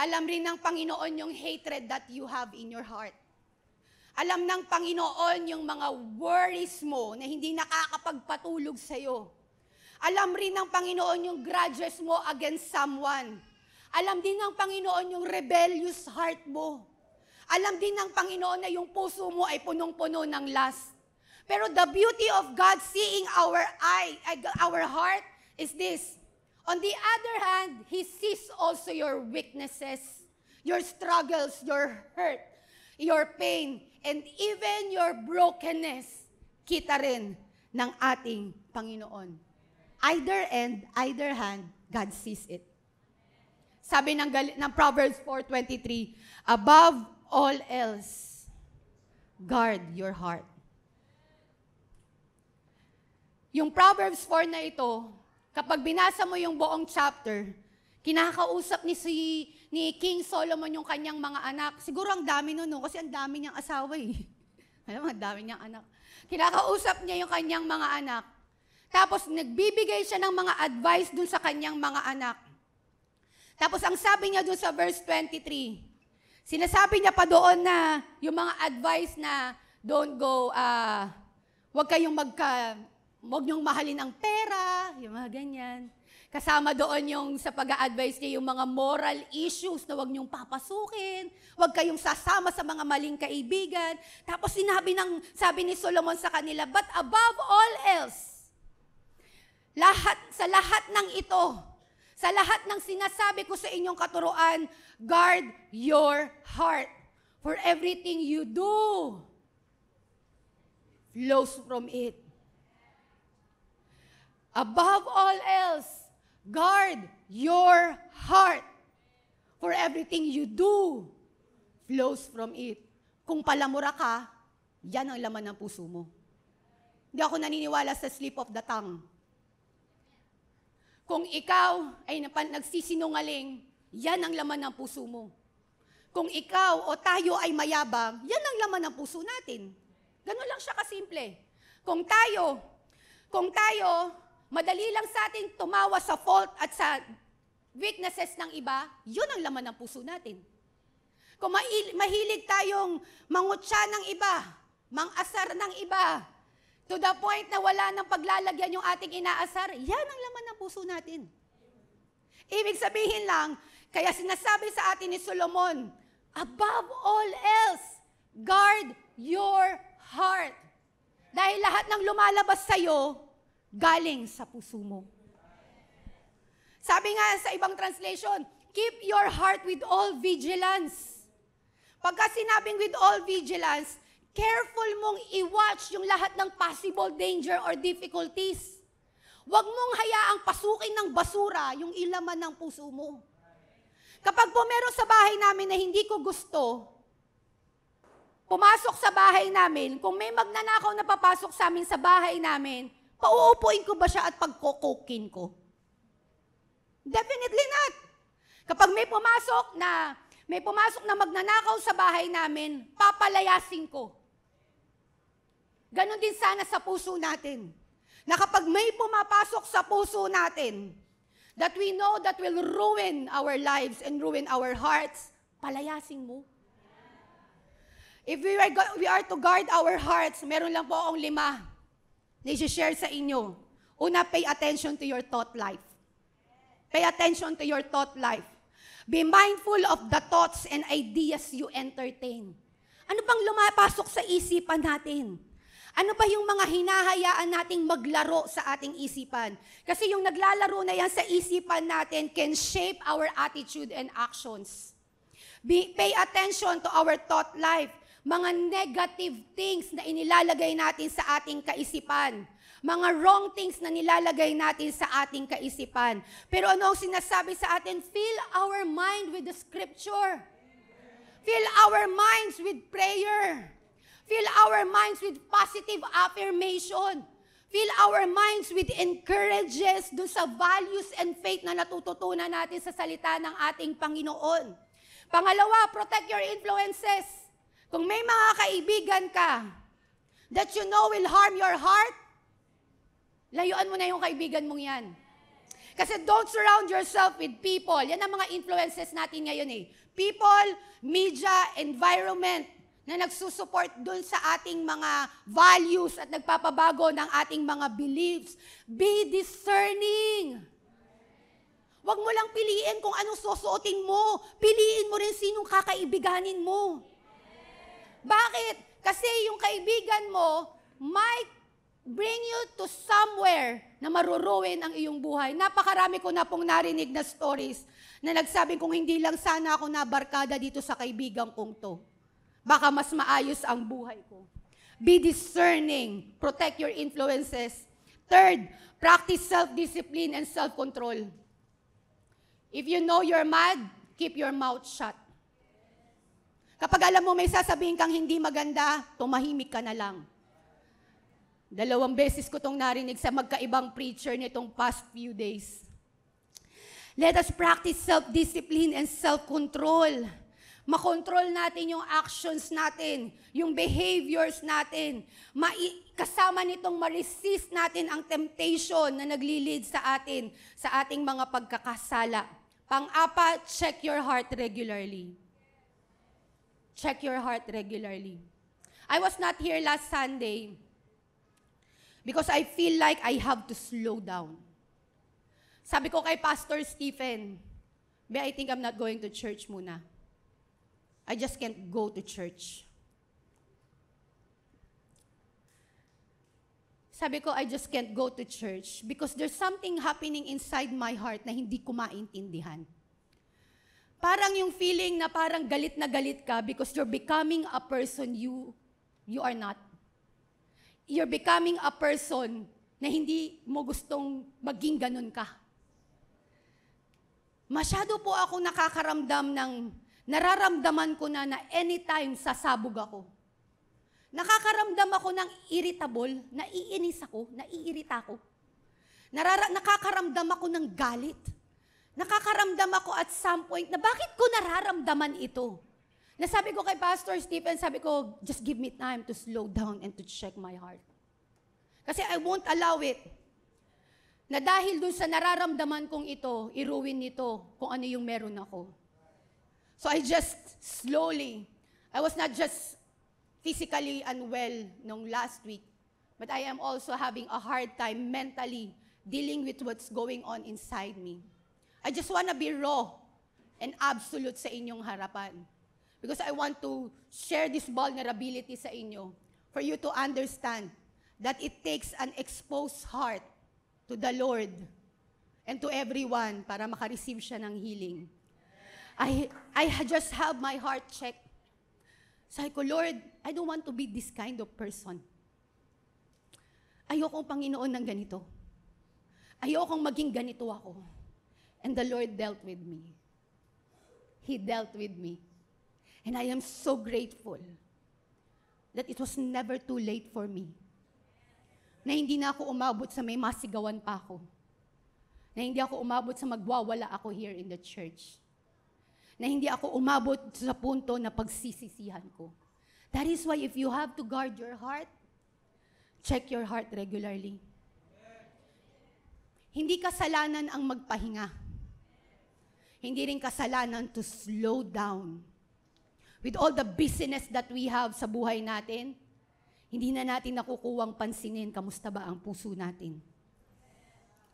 Alam rin ng Panginoon yung hatred that you have in your heart. Alam ng Panginoon yung mga worries mo na hindi nakakapagpatulog sa'yo. Alam rin ng Panginoon yung grudges mo against someone. Alam din ng Panginoon yung rebellious heart mo. Alam din ng Panginoon na yung puso mo ay punong-puno ng lust. Pero the beauty of God seeing our heart is this. On the other hand, He sees also your weaknesses, your struggles, your hurt, your pain, and even your brokenness. Kita rin ng ating Panginoon. Either end, either hand, God sees it. Sabi ng Proverbs 4:23, above all else, guard your heart. Yung Proverbs 4 na ito, kapag binasa mo yung buong chapter, kinakausap ni King Solomon yung kanyang mga anak. Siguro ang dami nun, no? Kasi ang dami niyang asawa eh. Alam mo, ang dami niyang anak. Kinakausap niya yung kanyang mga anak. Tapos nagbibigay siya ng mga advice dun sa kanyang mga anak. Tapos ang sabi niya dun sa verse 23, sinasabi niya pa doon na yung mga advice na don't go, huwag niyong mahalin ang pera, yung mga ganyan. Kasama doon yung sa pag-a-advise niya yung mga moral issues na huwag niyong papasukin, huwag kayong sasama sa mga maling kaibigan. Tapos sabi ni Solomon sa kanila, but above all else, sa lahat ng ito, sa lahat ng sinasabi ko sa inyong katuruan, guard your heart. For everything you do flows from it. Above all else, guard your heart. For everything you do flows from it. Kung palamura ka, yan ang laman ng puso mo. Hindi ako naniniwala sa slip of the tongue. Kung ikaw ay nagsisinungaling, yan ang laman ng puso mo. Kung ikaw o tayo ay mayabang, yan ang laman ng puso natin. Ganun lang siya kasimple. Kung tayo, madali lang sa atin tumawa sa fault at sa weaknesses ng iba, yun ang laman ng puso natin. Kung mahilig tayong mangutya ng iba, mangasar ng iba, to the point na wala nang paglalagyan yung ating inaasar, yan ang laman ng puso natin. Ibig sabihin lang, kaya sinasabi sa atin ni Solomon, above all else, guard your heart. Dahil lahat ng lumalabas sa'yo, galing sa puso mo. Sabi nga sa ibang translation, keep your heart with all vigilance. Pagka sinabing with all vigilance, careful mong i-watch yung lahat ng possible danger or difficulties. Huwag mong hayaang pasukin ng basura yung ilaman ng puso mo. Kapag po meron sa bahay namin na hindi ko gusto, pumasok sa bahay namin, kung may magnanakaw na papasok sa amin sa bahay namin, pauupuin ko ba siya at pagkukukin ko? Definitely not. Kapag may pumasok na magnanakaw sa bahay namin, papalayasin ko. Ganon din sana sa puso natin. Na kapag may pumapasok sa puso natin, that we know that will ruin our lives and ruin our hearts, palayasin mo. If we are to guard our hearts, meron lang po akong 5 na i-share sa inyo. Una, pay attention to your thought life. Pay attention to your thought life. Be mindful of the thoughts and ideas you entertain. Ano bang lumapasok sa isipan natin? Ano ba yung mga hinahayaan nating maglaro sa ating isipan? Kasi yung naglalaro na yan sa isipan natin can shape our attitude and actions. Pay attention to our thought life. Mga negative things na inilalagay natin sa ating kaisipan. Mga wrong things na nilalagay natin sa ating kaisipan. Pero ano ang sinasabi sa atin? Fill our mind with the scripture. Fill our minds with prayer. Fill our minds with positive affirmation. Fill our minds with encourages dun sa values and faith na natututunan natin sa salita ng ating Panginoon. Pangalawa, protect your influences. Kung may mga kaibigan ka that you know will harm your heart, layuan mo na yung kaibigan mong yan. Kasi don't surround yourself with people. Yan ang mga influences natin ngayon eh. People, media, environment, na nagsusupport dun sa ating mga values at nagpapabago ng ating mga beliefs. Be discerning. Huwag mo lang piliin kung anong susuotin mo. Piliin mo rin sinong kakaibiganin mo. Bakit? Kasi yung kaibigan mo might bring you to somewhere na maruruin ang iyong buhay. Napakarami ko na pong narinig na stories na nagsabing kung hindi lang sana ako nabarkada dito sa kaibigan kong to, baka mas maayos ang buhay ko. Be discerning. Protect your influences. Third, practice self-discipline and self-control. If you know you're mad, keep your mouth shut. Kapag alam mo may sasabihin kang hindi maganda, tumahimik ka na lang. 2 beses ko itong narinig sa magkaibang preacher nitong past few days. Let us practice self-discipline and self-control. Makontrol natin yung actions natin, yung behaviors natin. Kasama nitong ma-resist natin ang temptation na nagli-lead sa atin, sa ating mga pagkakasala. Pang-apat, check your heart regularly. Check your heart regularly. I was not here last Sunday because I feel like I have to slow down. Sabi ko kay Pastor Stephen, I think I'm not going to church muna. I just can't go to church. Sabi ko, I just can't go to church because there's something happening inside my heart na hindi ko maintindihan. Parang yung feeling na parang galit na galit ka because you're becoming a person you are not. You're becoming a person na hindi mo gustong maging ganun ka. Masyado po ako nakakaramdam ng nararamdaman ko na anytime sasabog ako. Nakakaramdam ako ng irritable, naiinis ako, naiirita ako. Nakakaramdam ako ng galit. Nakakaramdam ako at some point na bakit ko nararamdaman ito? Nasabi ko kay Pastor Stephen, sabi ko, just give me time to slow down and to check my heart. Kasi I won't allow it. Na dahil dun sa nararamdaman kong ito, iruwin nito kung ano yung meron ako. So I just slowly, I was not just physically unwell nung last week, but I am also having a hard time mentally dealing with what's going on inside me. I just want to be raw and absolute sa inyong harapan. Because I want to share this vulnerability sa inyo for you to understand that it takes an exposed heart to the Lord and to everyone para makareceive siya ng healing. I just have my heart checked. Sabi ko, Lord, I don't want to be this kind of person. Ayokong Panginoon ng ganito. Ayokong maging ganito ako. And the Lord dealt with me. He dealt with me. And I am so grateful that it was never too late for me. Na hindi na ako umabot sa may masigawan pa ako. Na hindi ako umabot sa magwawala ako here in the church. Na hindi ako umabot sa punto na pagsisisihan ko. That is why if you have to guard your heart, check your heart regularly. Hindi kasalanan ang magpahinga. Hindi rin kasalanan to slow down. With all the busyness that we have sa buhay natin, hindi na natin nakukuwang pansinin, kamusta ba ang puso natin?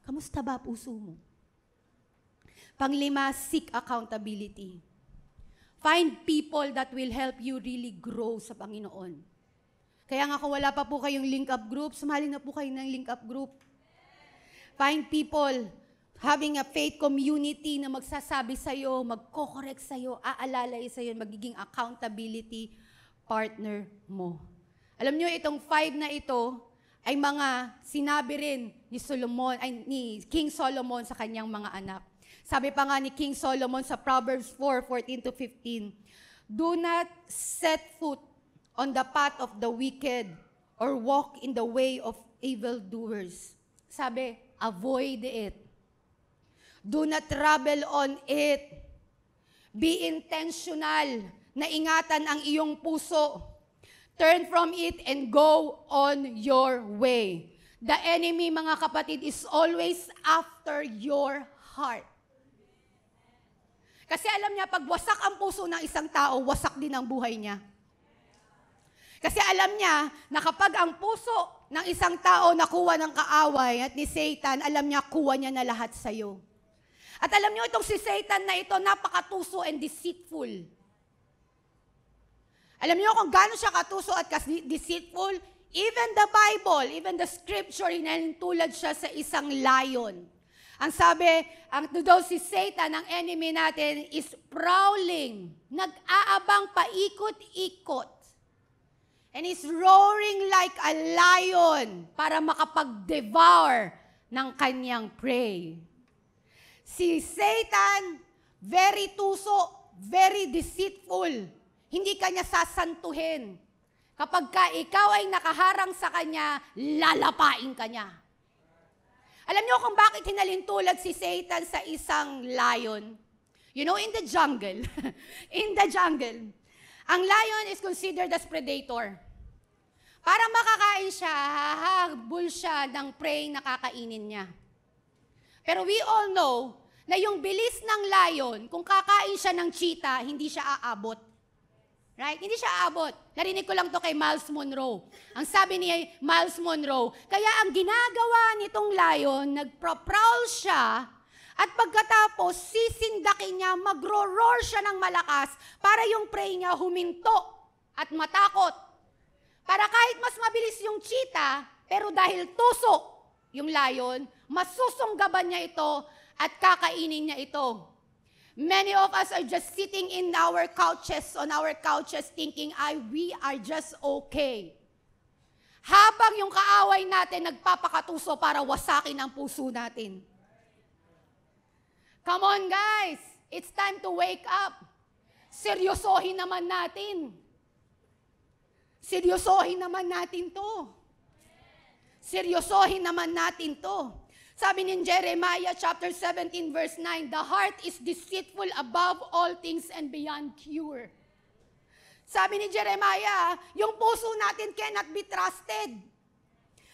Kamusta ba puso mo? Panglima, seek accountability. Find people that will help you really grow sa Panginoon. Kaya nga kung wala pa po kayong link-up group, sumali na po kayo ng link-up group. Find people having a faith community na magsasabi sa'yo, magko-correct sa'yo, aalalay sa'yo, magiging accountability partner mo. Alam nyo, itong 5 na ito ay mga sinabi rin ni King Solomon sa kanyang mga anak. Sabi pa nga ni King Solomon sa Proverbs 4:14-15, do not set foot on the path of the wicked or walk in the way of evildoers. Sabi, avoid it. Do not travel on it. Be intentional na ingatan ang iyong puso. Turn from it and go on your way. The enemy, mga kapatid, is always after your heart. Kasi alam niya, pag wasak ang puso ng isang tao, wasak din ang buhay niya. Kasi alam niya na kapag ang puso ng isang tao nakuha ng kaaway at ni Satan, alam niya, kuha niya na lahat sa'yo. At alam niyo, itong si Satan na ito, napakatuso and deceitful. Alam niyo kung gaano siya katuso at deceitful? Even the Bible, even the scripture, inalintulad siya sa isang lion. Ang sabi, ang daw si Satan, ang enemy natin, is prowling. Nag-aabang paikot-ikot. And is roaring like a lion para makapag-devour ng kanyang prey. Si Satan, very tuso, very deceitful. Hindi kanya sasantuhin. Kapag ka ikaw ay nakaharang sa kanya, lalapain ka niya. Alam niyo kung bakit hinalintulad si Satan sa isang lion? You know, in the jungle, ang lion is considered as predator. Para makakain siya, hahabol siya ng prey na kakainin niya. Pero we all know na yung bilis ng lion, kung kakain siya ng cheetah, hindi siya aabot. Right? Hindi siya aabot. Narinig ko lang to kay Miles Monroe. Ang sabi ni Miles Monroe, kaya ang ginagawa nitong lion, nagproprowl siya, at pagkatapos, sisindakin niya, magro-roar siya ng malakas para yung prey niya huminto at matakot. Para kahit mas mabilis yung cheetah, pero dahil tuso yung lion, masusunggaban niya ito at kakainin niya ito. Many of us are just sitting in our couches, on our couches, thinking, we are just okay. Habang yung kaaway natin nagpapakatuso para wasakin ang puso natin. Come on guys, it's time to wake up. Seryosohin naman natin. Seryosohin naman natin to. Seryosohin naman natin to. Sabi ni Jeremiah chapter 17 verse 9, the heart is deceitful above all things and beyond cure. Sabi ni Jeremiah, yung puso natin cannot be trusted.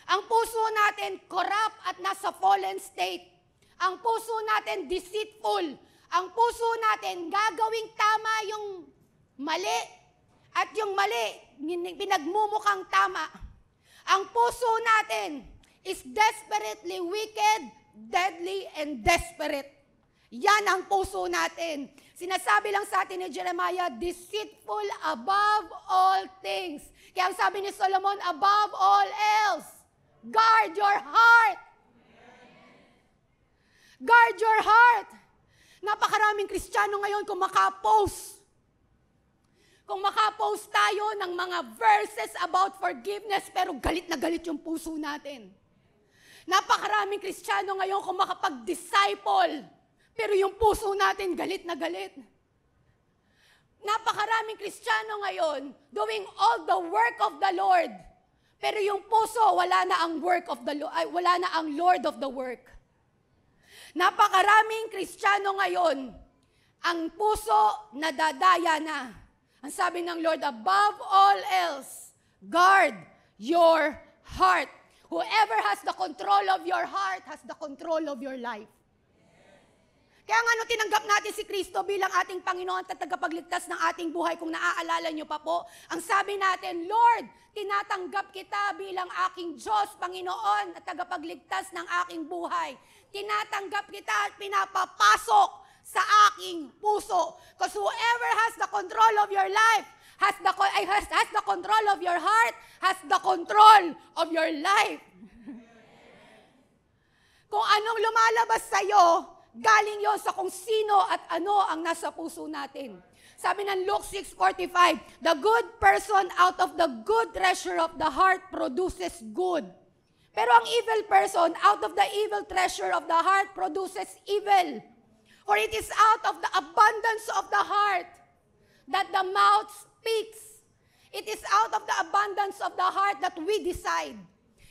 Ang puso natin corrupt at nasa fallen state. Ang puso natin deceitful. Ang puso natin gagawing tama yung mali. At yung mali, pinagmumukhang tama. Ang puso natin is desperately wicked, deadly, and desperate. Yan ang puso natin. Sinasabi lang sa atin ni Jeremiah, deceitful above all things. Kaya ang sabi ni Solomon, above all else, guard your heart. Guard your heart. Napakaraming Kristiyano ngayon kung makapost tayo ng mga verses about forgiveness, pero galit na galit yung puso natin. Napakaraming Kristiyano ngayon kung makapag-disciple, pero yung puso natin galit na galit. Napakaraming Kristiyano ngayon doing all the work of the Lord, pero yung puso wala na ang work of the Lord, wala na ang Lord of the work. Napakaraming Kristiyano ngayon, ang puso nadadaya na. Ang sabi ng Lord, above all else, guard your heart. Whoever has the control of your heart has the control of your life. Kaya nga nung tinanggap natin si Kristo bilang ating Panginoon at tagapagligtas ng ating buhay, kung naaalala nyo pa po, ang sabi natin, Lord, tinatanggap kita bilang aking Diyos, Panginoon at tagapagligtas ng aking buhay. Tinatanggap kita at pinapapasok sa aking puso. Because whoever has the control of your life, has the control of your heart, has the control of your life. Kung anong lumalabas sa'yo, galing yon sa kung sino at ano ang nasa puso natin. Sabi ng Luke 6:45, the good person out of the good treasure of the heart produces good. Pero ang evil person out of the evil treasure of the heart produces evil. For it is out of the abundance of the heart that the mouth speaks. It is out of the abundance of the heart that we decide.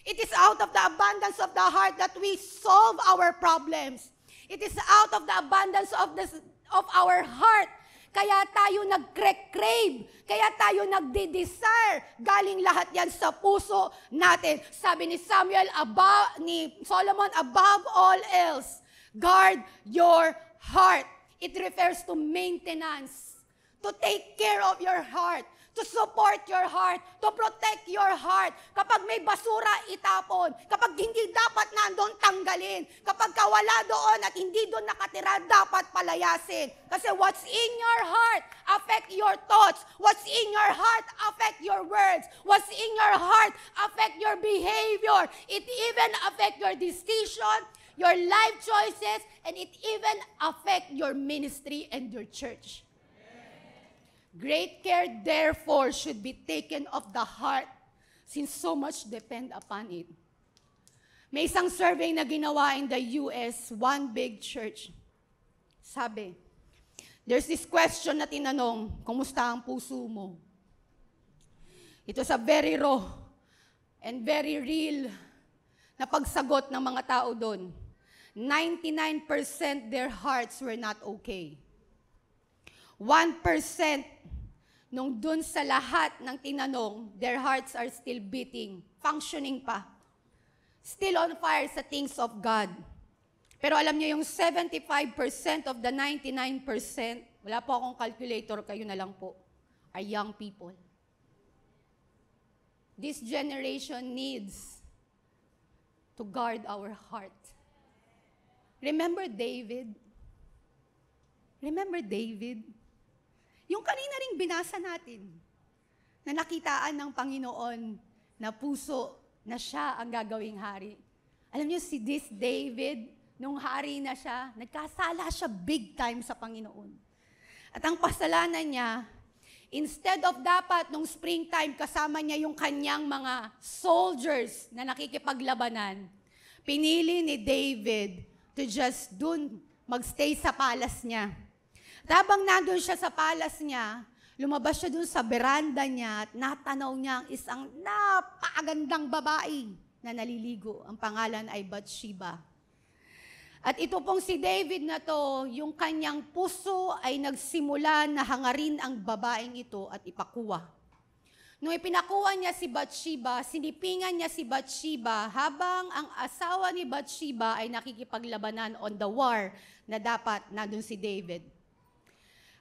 It is out of the abundance of the heart that we solve our problems. It is out of the abundance of our heart. Kaya tayo nag-crave, kaya tayo nagde-desire. Galing lahat yan sa puso natin. Sabi ni Solomon, above all else, guard your heart. It refers to maintenance, to take care of your heart, to support your heart, to protect your heart. Kapag may basura, itapon. Kapag hindi dapat nandun, tanggalin. Kapag wala doon at hindi doon nakatira, dapat palayasin. Kasi what's in your heart affect your thoughts. What's in your heart affect your words. What's in your heart affect your behavior. It even affect your decision, your life choices, and it even affect your ministry and your church. Great care, therefore, should be taken of the heart, since so much depend upon it. May isang survey na ginawa in the US, one big church. Sabi, there's this question na tinanong, kumusta ang puso mo? It was a very raw and very real na pagsagot ng mga tao doon. 99% their hearts were not okay. 1% nung dun sa lahat ng tinanong, their hearts are still beating, functioning pa. Still on fire sa things of God. Pero alam niyo yung 75% of the 99%, wala po akong calculator, kayo na lang po, are young people. This generation needs to guard our heart. Remember David? Remember David? Yung kanina ring binasa natin, na nakitaan ng Panginoon na puso na siya ang gagawing hari. Alam niyo, si this David, nung hari na siya, nagkasala siya big time sa Panginoon. At ang kasalanan niya, instead of dapat nung springtime, kasama niya yung kanyang mga soldiers na nakikipaglabanan, pinili ni David to just dun magstay sa palace niya. At habang nandun siya sa palace niya, lumabas siya dun sa veranda niya at natanaw niya ang isang napakagandang babae na naliligo. Ang pangalan ay Bathsheba. At ito pong si David na to, yung kanyang puso ay nagsimula na hangarin ang babaeng ito at ipakuha. Nung ipinakuha niya si Bathsheba, sinipingan niya si Bathsheba habang ang asawa ni Bathsheba ay nakikipaglabanan on the war na dapat nandun si David.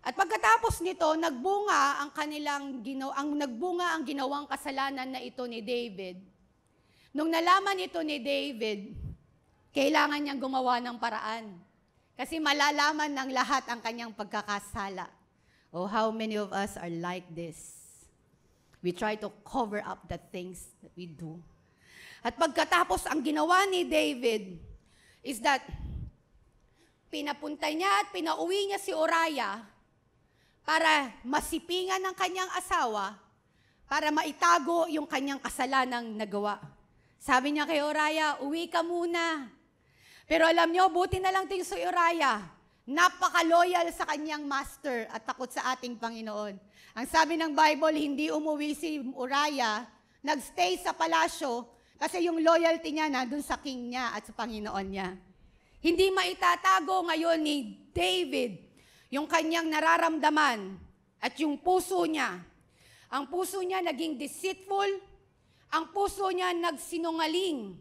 At pagkatapos nito, nagbunga ang ginawang kasalanan na ito ni David. Nung nalaman ito ni David, kailangan niyang gumawa ng paraan. Kasi malalaman ng lahat ang kanyang pagkakasala. Oh, how many of us are like this? We try to cover up the things that we do. At pagkatapos, ang ginawa ni David is that pinapunta niya at pinauwi niya si Uriah para masipingan ng kanyang asawa, para maitago yung kanyang kasalanang nagawa. Sabi niya kay Uriah, uwi ka muna. Pero alam niyo, buti na lang din si Uriah, napaka-loyal sa kanyang master at takot sa ating Panginoon. Ang sabi ng Bible, hindi umuwi si Uriah, nagstay sa palasyo, kasi yung loyalty niya nandun sa king niya at sa Panginoon niya. Hindi maitatago ngayon ni David yung kanyang nararamdaman at yung puso niya. Ang puso niya naging deceitful, ang puso niya nagsinungaling,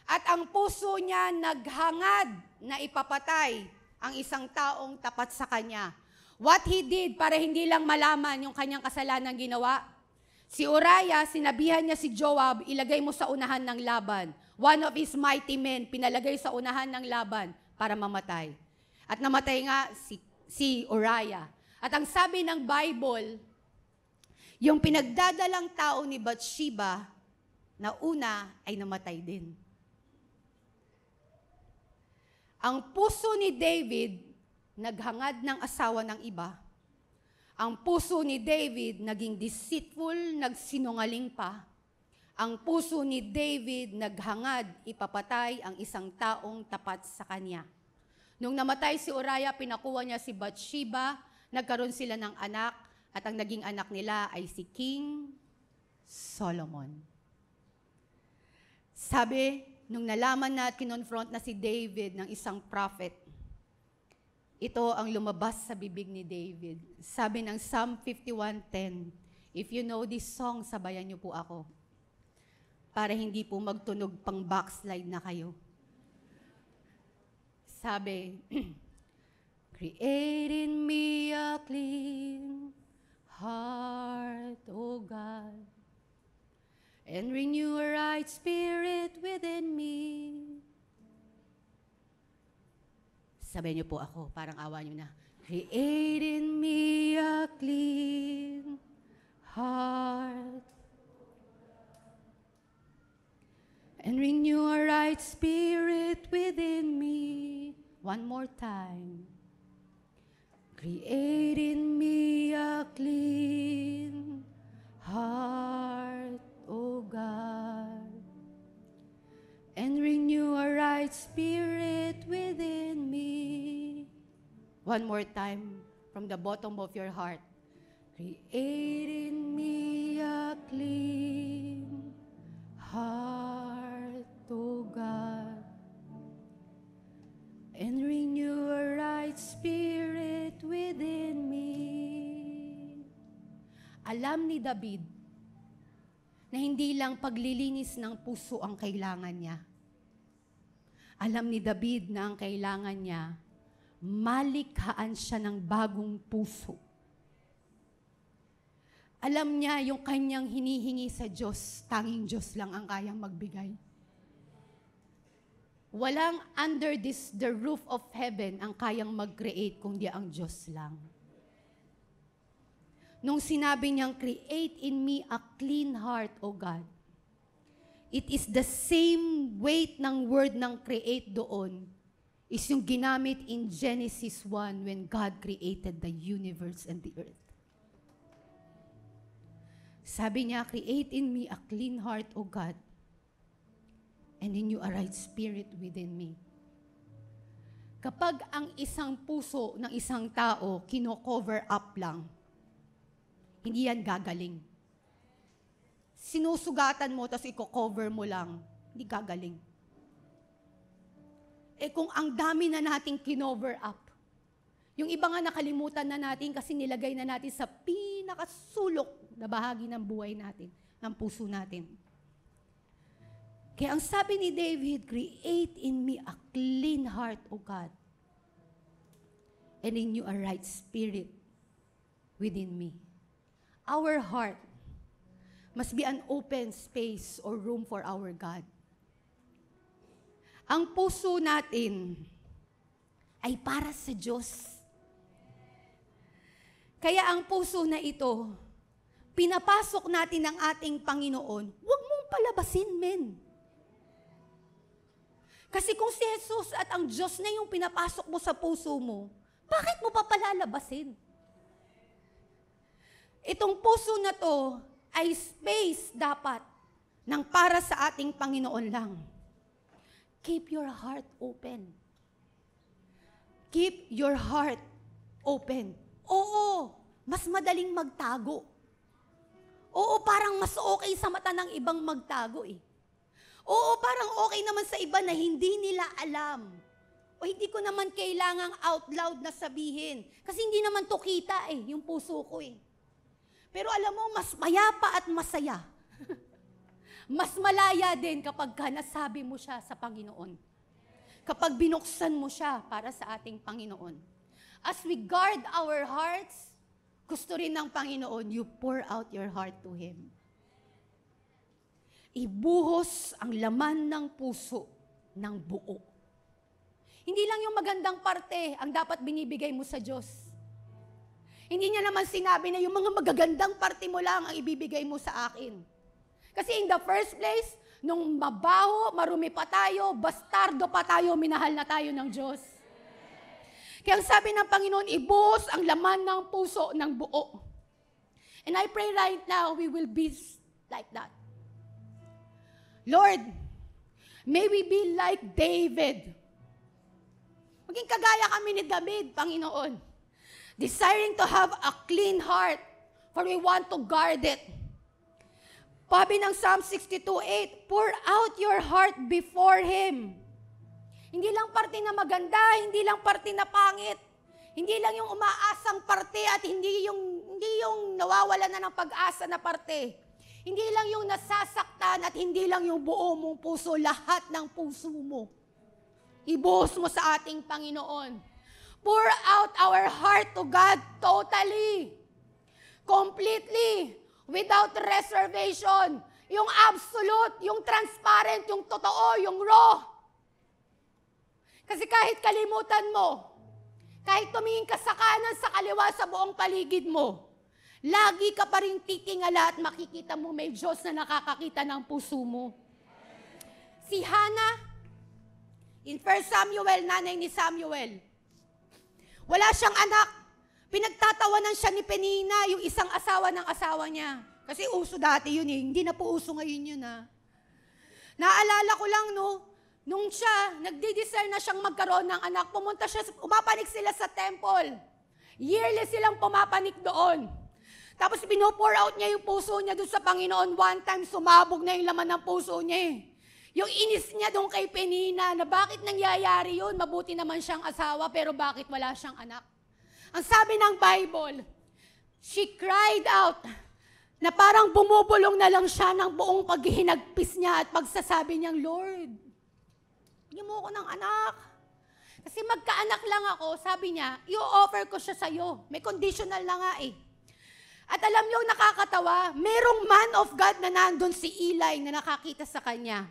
at ang puso niya naghangad na ipapatay ang isang taong tapat sa kanya. What he did para hindi lang malaman yung kanyang kasalanan ginawa, si Uriah, sinabihan niya si Joab, ilagay mo sa unahan ng laban. One of his mighty men, pinalagay sa unahan ng laban para mamatay. At namatay nga si Uriah. At ang sabi ng Bible, yung pinagdadalang tao ni Bathsheba, na una ay namatay din. Ang puso ni David, naghangad ng asawa ng iba. Ang puso ni David, naging deceitful, nagsinungaling pa. Ang puso ni David, naghangad, ipapatay ang isang taong tapat sa kanya. Nung namatay si Uriah, pinakuha niya si Bathsheba, nagkaroon sila ng anak, at ang naging anak nila ay si King Solomon. Sabi, nung nalaman na at kinonfront na si David ng isang prophet, ito ang lumabas sa bibig ni David. Sabi ng Psalm 51:10, if you know this song, sabayan niyo po ako, para hindi po magtunog pang backslide na kayo. Sabi, create in me a clean heart, O God, and renew a right spirit within me. Sabihin niyo po ako, parang awa niyo na. Create in me a clean heart, and renew a right spirit within me. One more time. Create in me a clean heart, O God, and renew a right spirit within me. One more time, from the bottom of your heart. Create in me a clean Alam ni David na hindi lang paglilinis ng puso ang kailangan niya. Alam ni David na ang kailangan niya, malikhaan siya ng bagong puso. Alam niya yung kanyang hinihingi sa Diyos, tanging Diyos lang ang kayang magbigay. Walang under the roof of heaven ang kayang mag-create kundi ang Diyos lang. Nung sinabi niyang, create in me a clean heart, O God, it is the same weight ng word ng create doon is yung ginamit in Genesis 1 when God created the universe and the earth. Sabi niya, create in me a clean heart, O God, and in you a right spirit within me. Kapag ang isang puso ng isang tao kino-cover up lang, hindi yan gagaling. Sinusugatan mo, tapos i-cover mo lang, hindi gagaling. Kung ang dami na nating kinover up, yung iba nga nakalimutan na natin kasi nilagay na natin sa pinakasulok na bahagi ng buhay natin, ng puso natin. Kaya ang sabi ni David, create in me a clean heart, O God, and in you a right spirit within me. Our heart must be an open space or room for our God. Ang puso natin ay para sa Diyos. Kaya ang puso na ito, pinapasok natin ng ating Panginoon, huwag mong palabasin, men. Kasi kung si Jesus at ang Diyos na yung pinapasok mo sa puso mo, bakit mo pa palalabasin? Itong puso na to ay space dapat ng para sa ating Panginoon lang. Keep your heart open. Keep your heart open. Oo, mas madaling magtago. Oo, parang mas okay sa mata ng ibang magtago eh. Oo, parang okay naman sa iba na hindi nila alam. O hindi ko naman kailangang out loud na sabihin. Kasi hindi naman to kita eh, yung puso ko eh. Pero alam mo, mas mayapa at masaya. Mas malaya din kapag nasabi mo siya sa Panginoon. Kapag binuksan mo siya para sa ating Panginoon. As we guard our hearts, gusto rin ng Panginoon, you pour out your heart to Him. Ibuhos ang laman ng puso ng buo. Hindi lang yung magandang parte ang dapat binibigay mo sa Diyos. Hindi niya naman sinabi na yung mga magagandang parte mo lang ang ibibigay mo sa akin. Kasi in the first place, nung mabaho, marumi pa tayo, bastardo pa tayo, minahal na tayo ng Diyos. Kaya ang sabi ng Panginoon, ibuhos ang laman ng puso ng buo. And I pray right now, we will be like that. Lord, may we be like David. Maging kagaya kami ni David, Panginoon. Desiring to have a clean heart, for we want to guard it. Sabi ng Psalm 62:8, pour out your heart before Him. Hindi lang parte na maganda, hindi lang parte na pangit, hindi lang yung umaasang parte at hindi yung nawawala na ng pag-asa na parte. Hindi lang yung nasasaktan at hindi lang yung buo mong puso, lahat ng puso mo. Ibuhos mo sa ating Panginoon. Pour out our heart to God totally, completely, without reservation. Yung absolute, yung transparent, yung totoo, yung raw. Kasi kahit kalimutan mo, kahit tumingin ka sa kanan, sa kaliwa, sa buong paligid mo, lagi ka pa rin titingala at makikita mo may Diyos na nakakakita ng puso mo. Si Hannah, in 1 Samuel, nanay ni Samuel, wala siyang anak. Pinagtatawanan siya ni Penina, yung isang asawa ng asawa niya. Kasi uso dati yun eh. Hindi na po uso ngayon yun ha. Naalala ko lang nung siya, nagdi-desire na siyang magkaroon ng anak, pumunta siya, umapanik sila sa temple. Yearly silang pumapanik doon. Tapos pino-pour out niya yung puso niya doon sa Panginoon. One time, sumabog na yung laman ng puso niya eh. Yung inis niya doon kay Penina na bakit nangyayari yun? Mabuti naman siyang asawa pero bakit wala siyang anak? Ang sabi ng Bible, she cried out, na parang bumubulong na lang siya ng buong paghihinagpis niya at pagsasabi niyang, Lord, bigyan mo ako ng anak. Kasi magkaanak lang ako, sabi niya, i-offer ko siya sa'yo. May conditional na nga eh. At alam niyo, nakakatawa, merong man of God na nandun si Eli na nakakita sa kanya.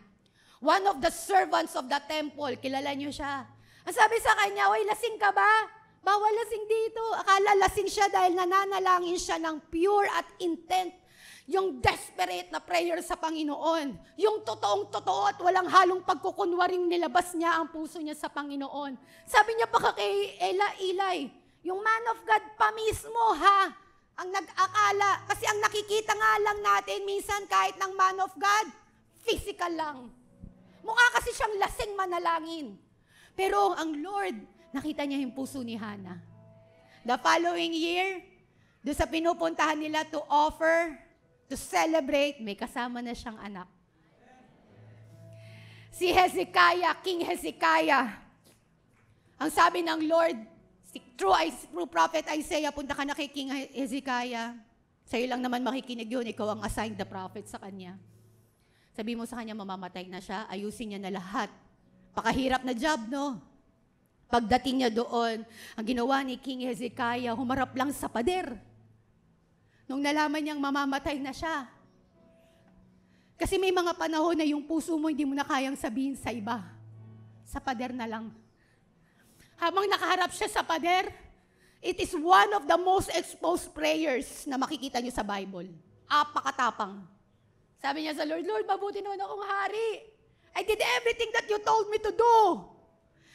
One of the servants of the temple, kilala niyo siya. Ang sabi sa kanya, "Oy, lasing ka ba? Bawal lasing dito." Akala lasing siya dahil nananalangin siya ng pure at intent. Yung desperate na prayer sa Panginoon. Yung totoong-totoo at walang halong pagkukunwaring nilabas niya ang puso niya sa Panginoon. Sabi niya pa kay Eli, yung man of God pa mismo ha, ang nag-akala. Kasi ang nakikita nga lang natin minsan kahit ng man of God, physical lang. Mukha kasi siyang lasing manalangin. Pero ang Lord, nakita niya yung puso ni Hannah. The following year, doon sa pinupuntahan nila to offer, to celebrate, may kasama na siyang anak. Si Hezekiah, King Hezekiah, ang sabi ng Lord, through Prophet Isaiah, punta ka na kay King Hezekiah. Sa'yo lang naman makikinig yun, ikaw ang assigned the prophet sa kanya. Sabi mo sa kanya, mamamatay na siya, ayusin niya na lahat. Pakahirap na job, no? Pagdating niya doon, ang ginawa ni King Hezekiah, humarap lang sa pader. Nung nalaman niyang mamamatay na siya. Kasi may mga panahon na yung puso mo hindi mo na kayang sabihin sa iba. Sa pader na lang. Habang nakaharap siya sa pader, it is one of the most exposed prayers na makikita niyo sa Bible. Apakatapang. Sabi niya sa Lord, Lord, mabuti naman akong hari. I did everything that you told me to do.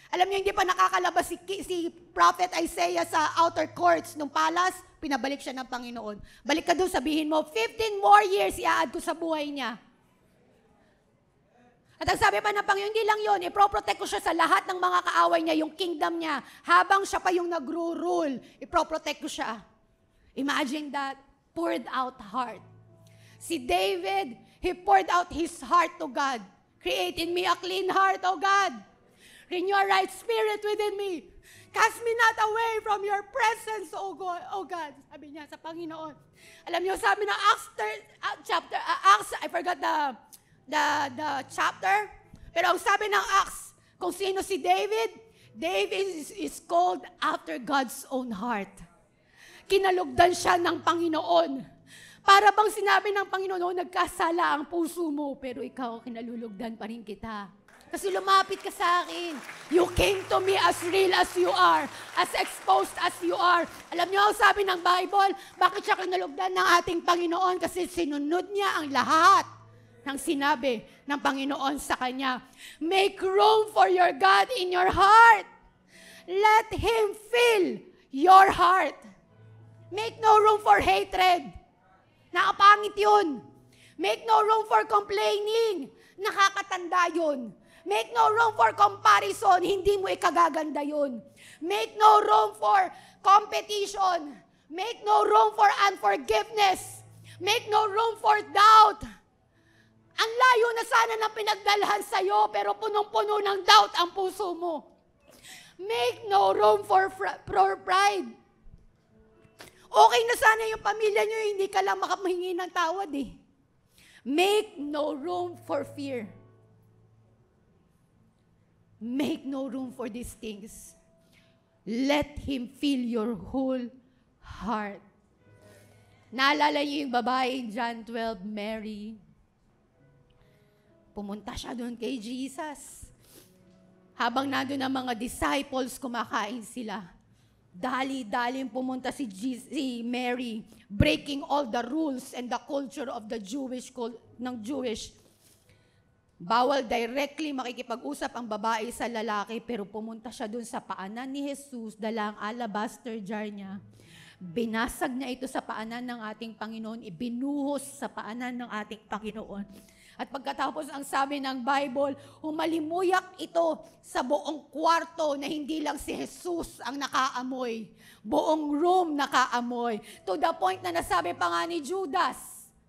Alam niyo, hindi pa nakakalabas si Prophet Isaiah sa outer courts ng palace, pinabalik siya ng Panginoon. Balik ka doon, sabihin mo, 15 more years i-add ko sa buhay niya. At ang sabi pa ng Panginoon, hindi lang yun, iproprotect ko siya sa lahat ng mga kaaway niya, yung kingdom niya, habang siya pa yung nagro-rule, iproprotect ko siya. Imagine that, poured out heart. Si David, he poured out his heart to God. Create in me a clean heart, O God. Renew a right spirit within me. Cast me not away from your presence, O God. Sabi niya sa Panginoon. Alam niyo, sabi ng Acts, I forgot the chapter. Pero ang sabi ng Acts, kung sino si David, David is called after God's own heart. Kinalugdan siya ng Panginoon. Para bang sinabi ng Panginoon, nagkasala ang puso mo, pero ikaw, kinalulugdan pa rin kita. Kasi lumapit ka sa akin. You came to me as real as you are, as exposed as you are. Alam niyo, sabi ng Bible, bakit siya kinalugdan ng ating Panginoon? Kasi sinunod niya ang lahat ng sinabi ng Panginoon sa kanya. Make room for your God in your heart. Let Him fill your heart. Make no room for hatred. Nakapangit yun. Make no room for complaining. Nakakatanda yun. Make no room for comparison. Hindi mo ikagaganda yun. Make no room for competition. Make no room for unforgiveness. Make no room for doubt. Ang layo na sana ng pinagdalhan sa'yo, pero punong-puno ng doubt ang puso mo. Make no room for pride. Okay na sana yung pamilya nyo, hindi ka lang makahingi ng tawad eh. Make no room for fear. Make no room for these things. Let Him fill your whole heart. Naalala niyo yung babae, John 12, Mary. Pumunta siya doon kay Jesus. Habang nandun ang mga disciples, kumakain sila. Dali-daling pumunta si Mary, breaking all the rules and the culture of the Jewish. Bawal directly makikipag-usap ang babae sa lalaki, pero pumunta siya dun sa paanan ni Jesus, dala ang alabaster jar niya. Binasag niya ito sa paanan ng ating Panginoon, ibinuhos sa paanan ng ating Panginoon. At pagkatapos ang sabi ng Bible, humalimuyak ito sa buong kwarto na hindi lang si Jesus ang nakaamoy. Buong room nakaamoy. To the point na nasabi pa nga ni Judas,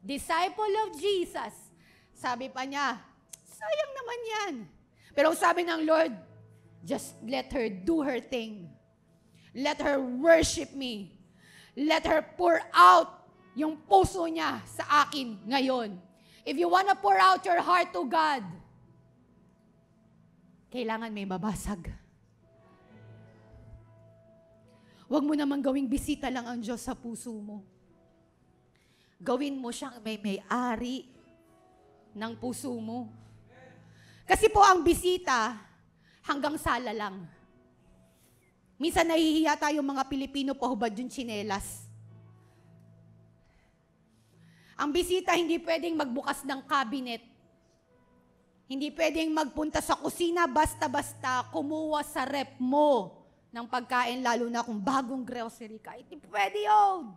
disciple of Jesus, sabi pa niya, sayang naman yan. Pero sabi ng Lord, just let her do her thing. Let her worship me. Let her pour out yung puso niya sa akin ngayon. If you wanna pour out your heart to God, kailangan may babasag. Huwag mo naman gawing bisita lang ang Diyos sa puso mo. Gawin mo siyang may-ari ng puso mo. Kasi po ang bisita, hanggang sala lang. Minsan nahihiya tayo mga Pilipino, pahubad yung tsinelas. Ang bisita hindi pwedeng magbukas ng cabinet. Hindi pwedeng magpunta sa kusina basta-basta, kumuha sa rep mo ng pagkain, lalo na kung bagong grocery ka. Hindi pwede yun.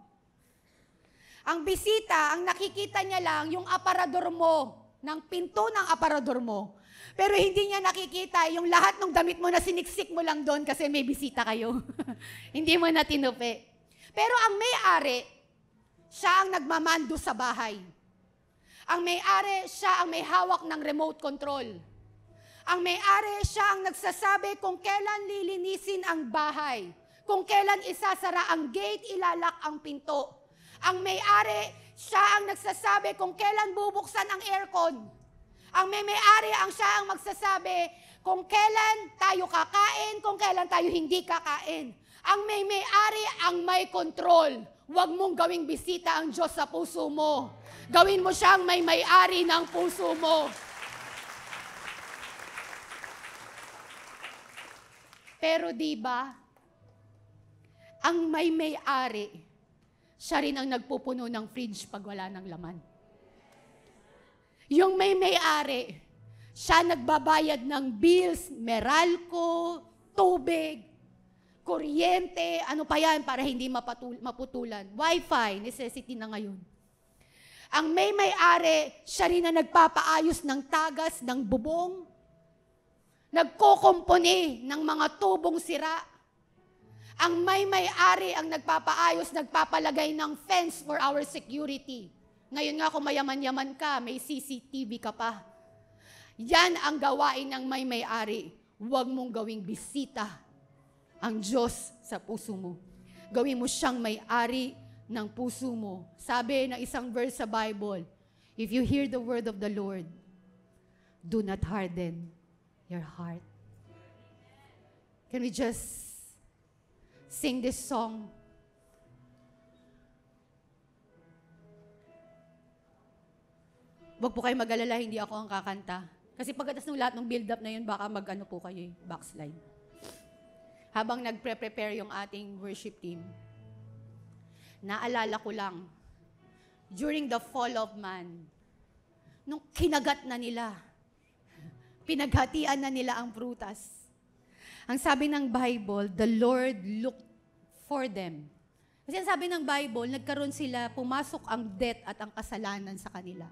Ang bisita, ang nakikita niya lang yung aparador mo, ng pinto ng aparador mo. Pero hindi niya nakikita yung lahat ng damit mo na siniksik mo lang doon kasi may bisita kayo. Hindi mo na tinupi. Pero ang may-ari, siya ang nagmamando sa bahay. Ang may-ari, siya ang may hawak ng remote control. Ang may-ari, siya ang nagsasabi kung kailan lilinisin ang bahay. Kung kailan isasara ang gate, ilalak ang pinto. Ang may-ari, siya ang nagsasabi kung kailan bubuksan ang aircon. Ang may-ari, siya ang magsasabi kung kailan tayo kakain, kung kailan tayo hindi kakain. Ang may-ari ang may control. Huwag mong gawing bisita ang Diyos sa puso mo. Gawin mo siyang may-ari ng puso mo. Pero di ba, ang may-ari, siya rin ang nagpupuno ng fridge pag wala ng laman. Yung may-ari, siya nagbabayad ng bills, Meralco, tubig, kuryente, ano pa yan para hindi maputulan. Wi-Fi, necessity na ngayon. Ang may-ari, siya rin na nagpapaayos ng tagas, ng bubong, nagkukumpuni ng mga tubong sira. Ang may-ari ang nagpapaayos, nagpapalagay ng fence for our security. Ngayon nga kung mayaman-yaman ka, may CCTV ka pa. Yan ang gawain ng may-ari. Huwag mong gawing bisita ang Diyos sa puso mo. Gawin mo siyang may-ari ng puso mo. Sabi ng isang verse sa Bible, if you hear the word of the Lord, do not harden your heart. Can we just sing this song? Huwag po kayo mag-alala, hindi ako ang kakanta. Kasi pagkatas ng lahat ng build-up na yun, baka mag-ano po kayo, backslide. Habang nagpre-prepare yung ating worship team, naalala ko lang, during the fall of man, nung kinagat na nila, pinaghatian na nila ang prutas. Ang sabi ng Bible, the Lord looked for them. Kasi ang sabi ng Bible, nagkaroon sila, pumasok ang death at ang kasalanan sa kanila.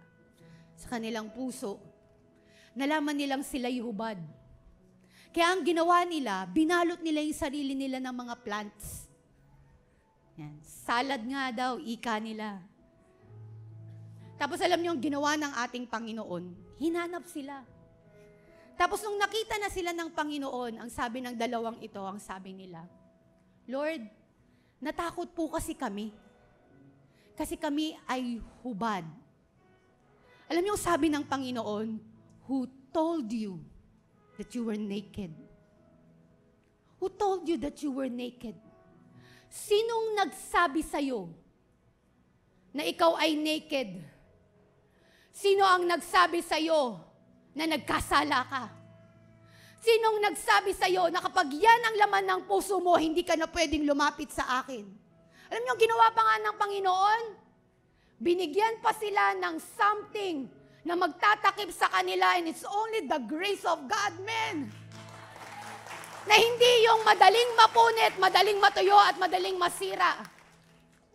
Sa kanilang puso. Nalaman nilang sila'y hubad. Kaya ang ginawa nila, binalot nila yung sarili nila ng mga plants. Yan. Salad nga daw, ika nila. Tapos alam niyo, ang ginawa ng ating Panginoon, hinanap sila. Tapos nung nakita na sila ng Panginoon, ang sabi ng dalawang ito, ang sabi nila, Lord, natakot po kasi kami. Kasi kami ay hubad. Alam niyo, sabi ng Panginoon, who told you that you were naked? Who told you that you were naked? Sinong nagsabi sa'yo na ikaw ay naked? Sino ang nagsabi sa'yo na nagkasala ka? Sinong nagsabi sa'yo na kapag yan ang laman ng puso mo, hindi ka na pwedeng lumapit sa akin? Alam niyo, ginawa pa nga ng Panginoon, binigyan pa sila ng something na magtatakip sa kanila, and it's only the grace of God, men. Na hindi yung madaling mapunit, madaling matuyo, at madaling masira.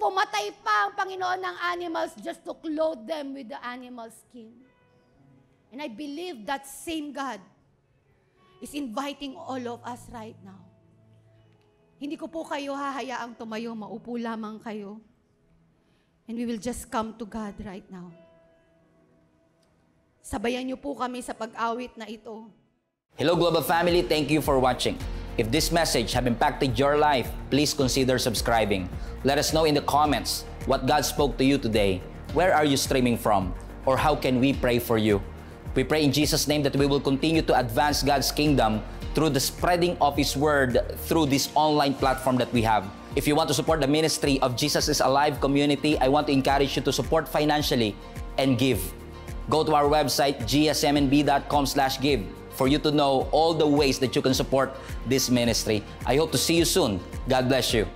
Pumatay pa ang Panginoon ng animals just to clothe them with the animal skin. And I believe that same God is inviting all of us right now. Hindi ko po kayo hahayaang tumayo, maupo lamang kayo. And we will just come to God right now. Sabayan niyo po kami sa pag-awit na ito. Hello Global Family, thank you for watching. If this message have impacted your life, please consider subscribing. Let us know in the comments what God spoke to you today. Where are you streaming from? Or how can we pray for you? We pray in Jesus' name that we will continue to advance God's kingdom through the spreading of His Word through this online platform that we have. If you want to support the ministry of Jesus is Alive community, I want to encourage you to support financially and give. Go to our website, gsmnb.com/give, for you to know all the ways that you can support this ministry. I hope to see you soon. God bless you.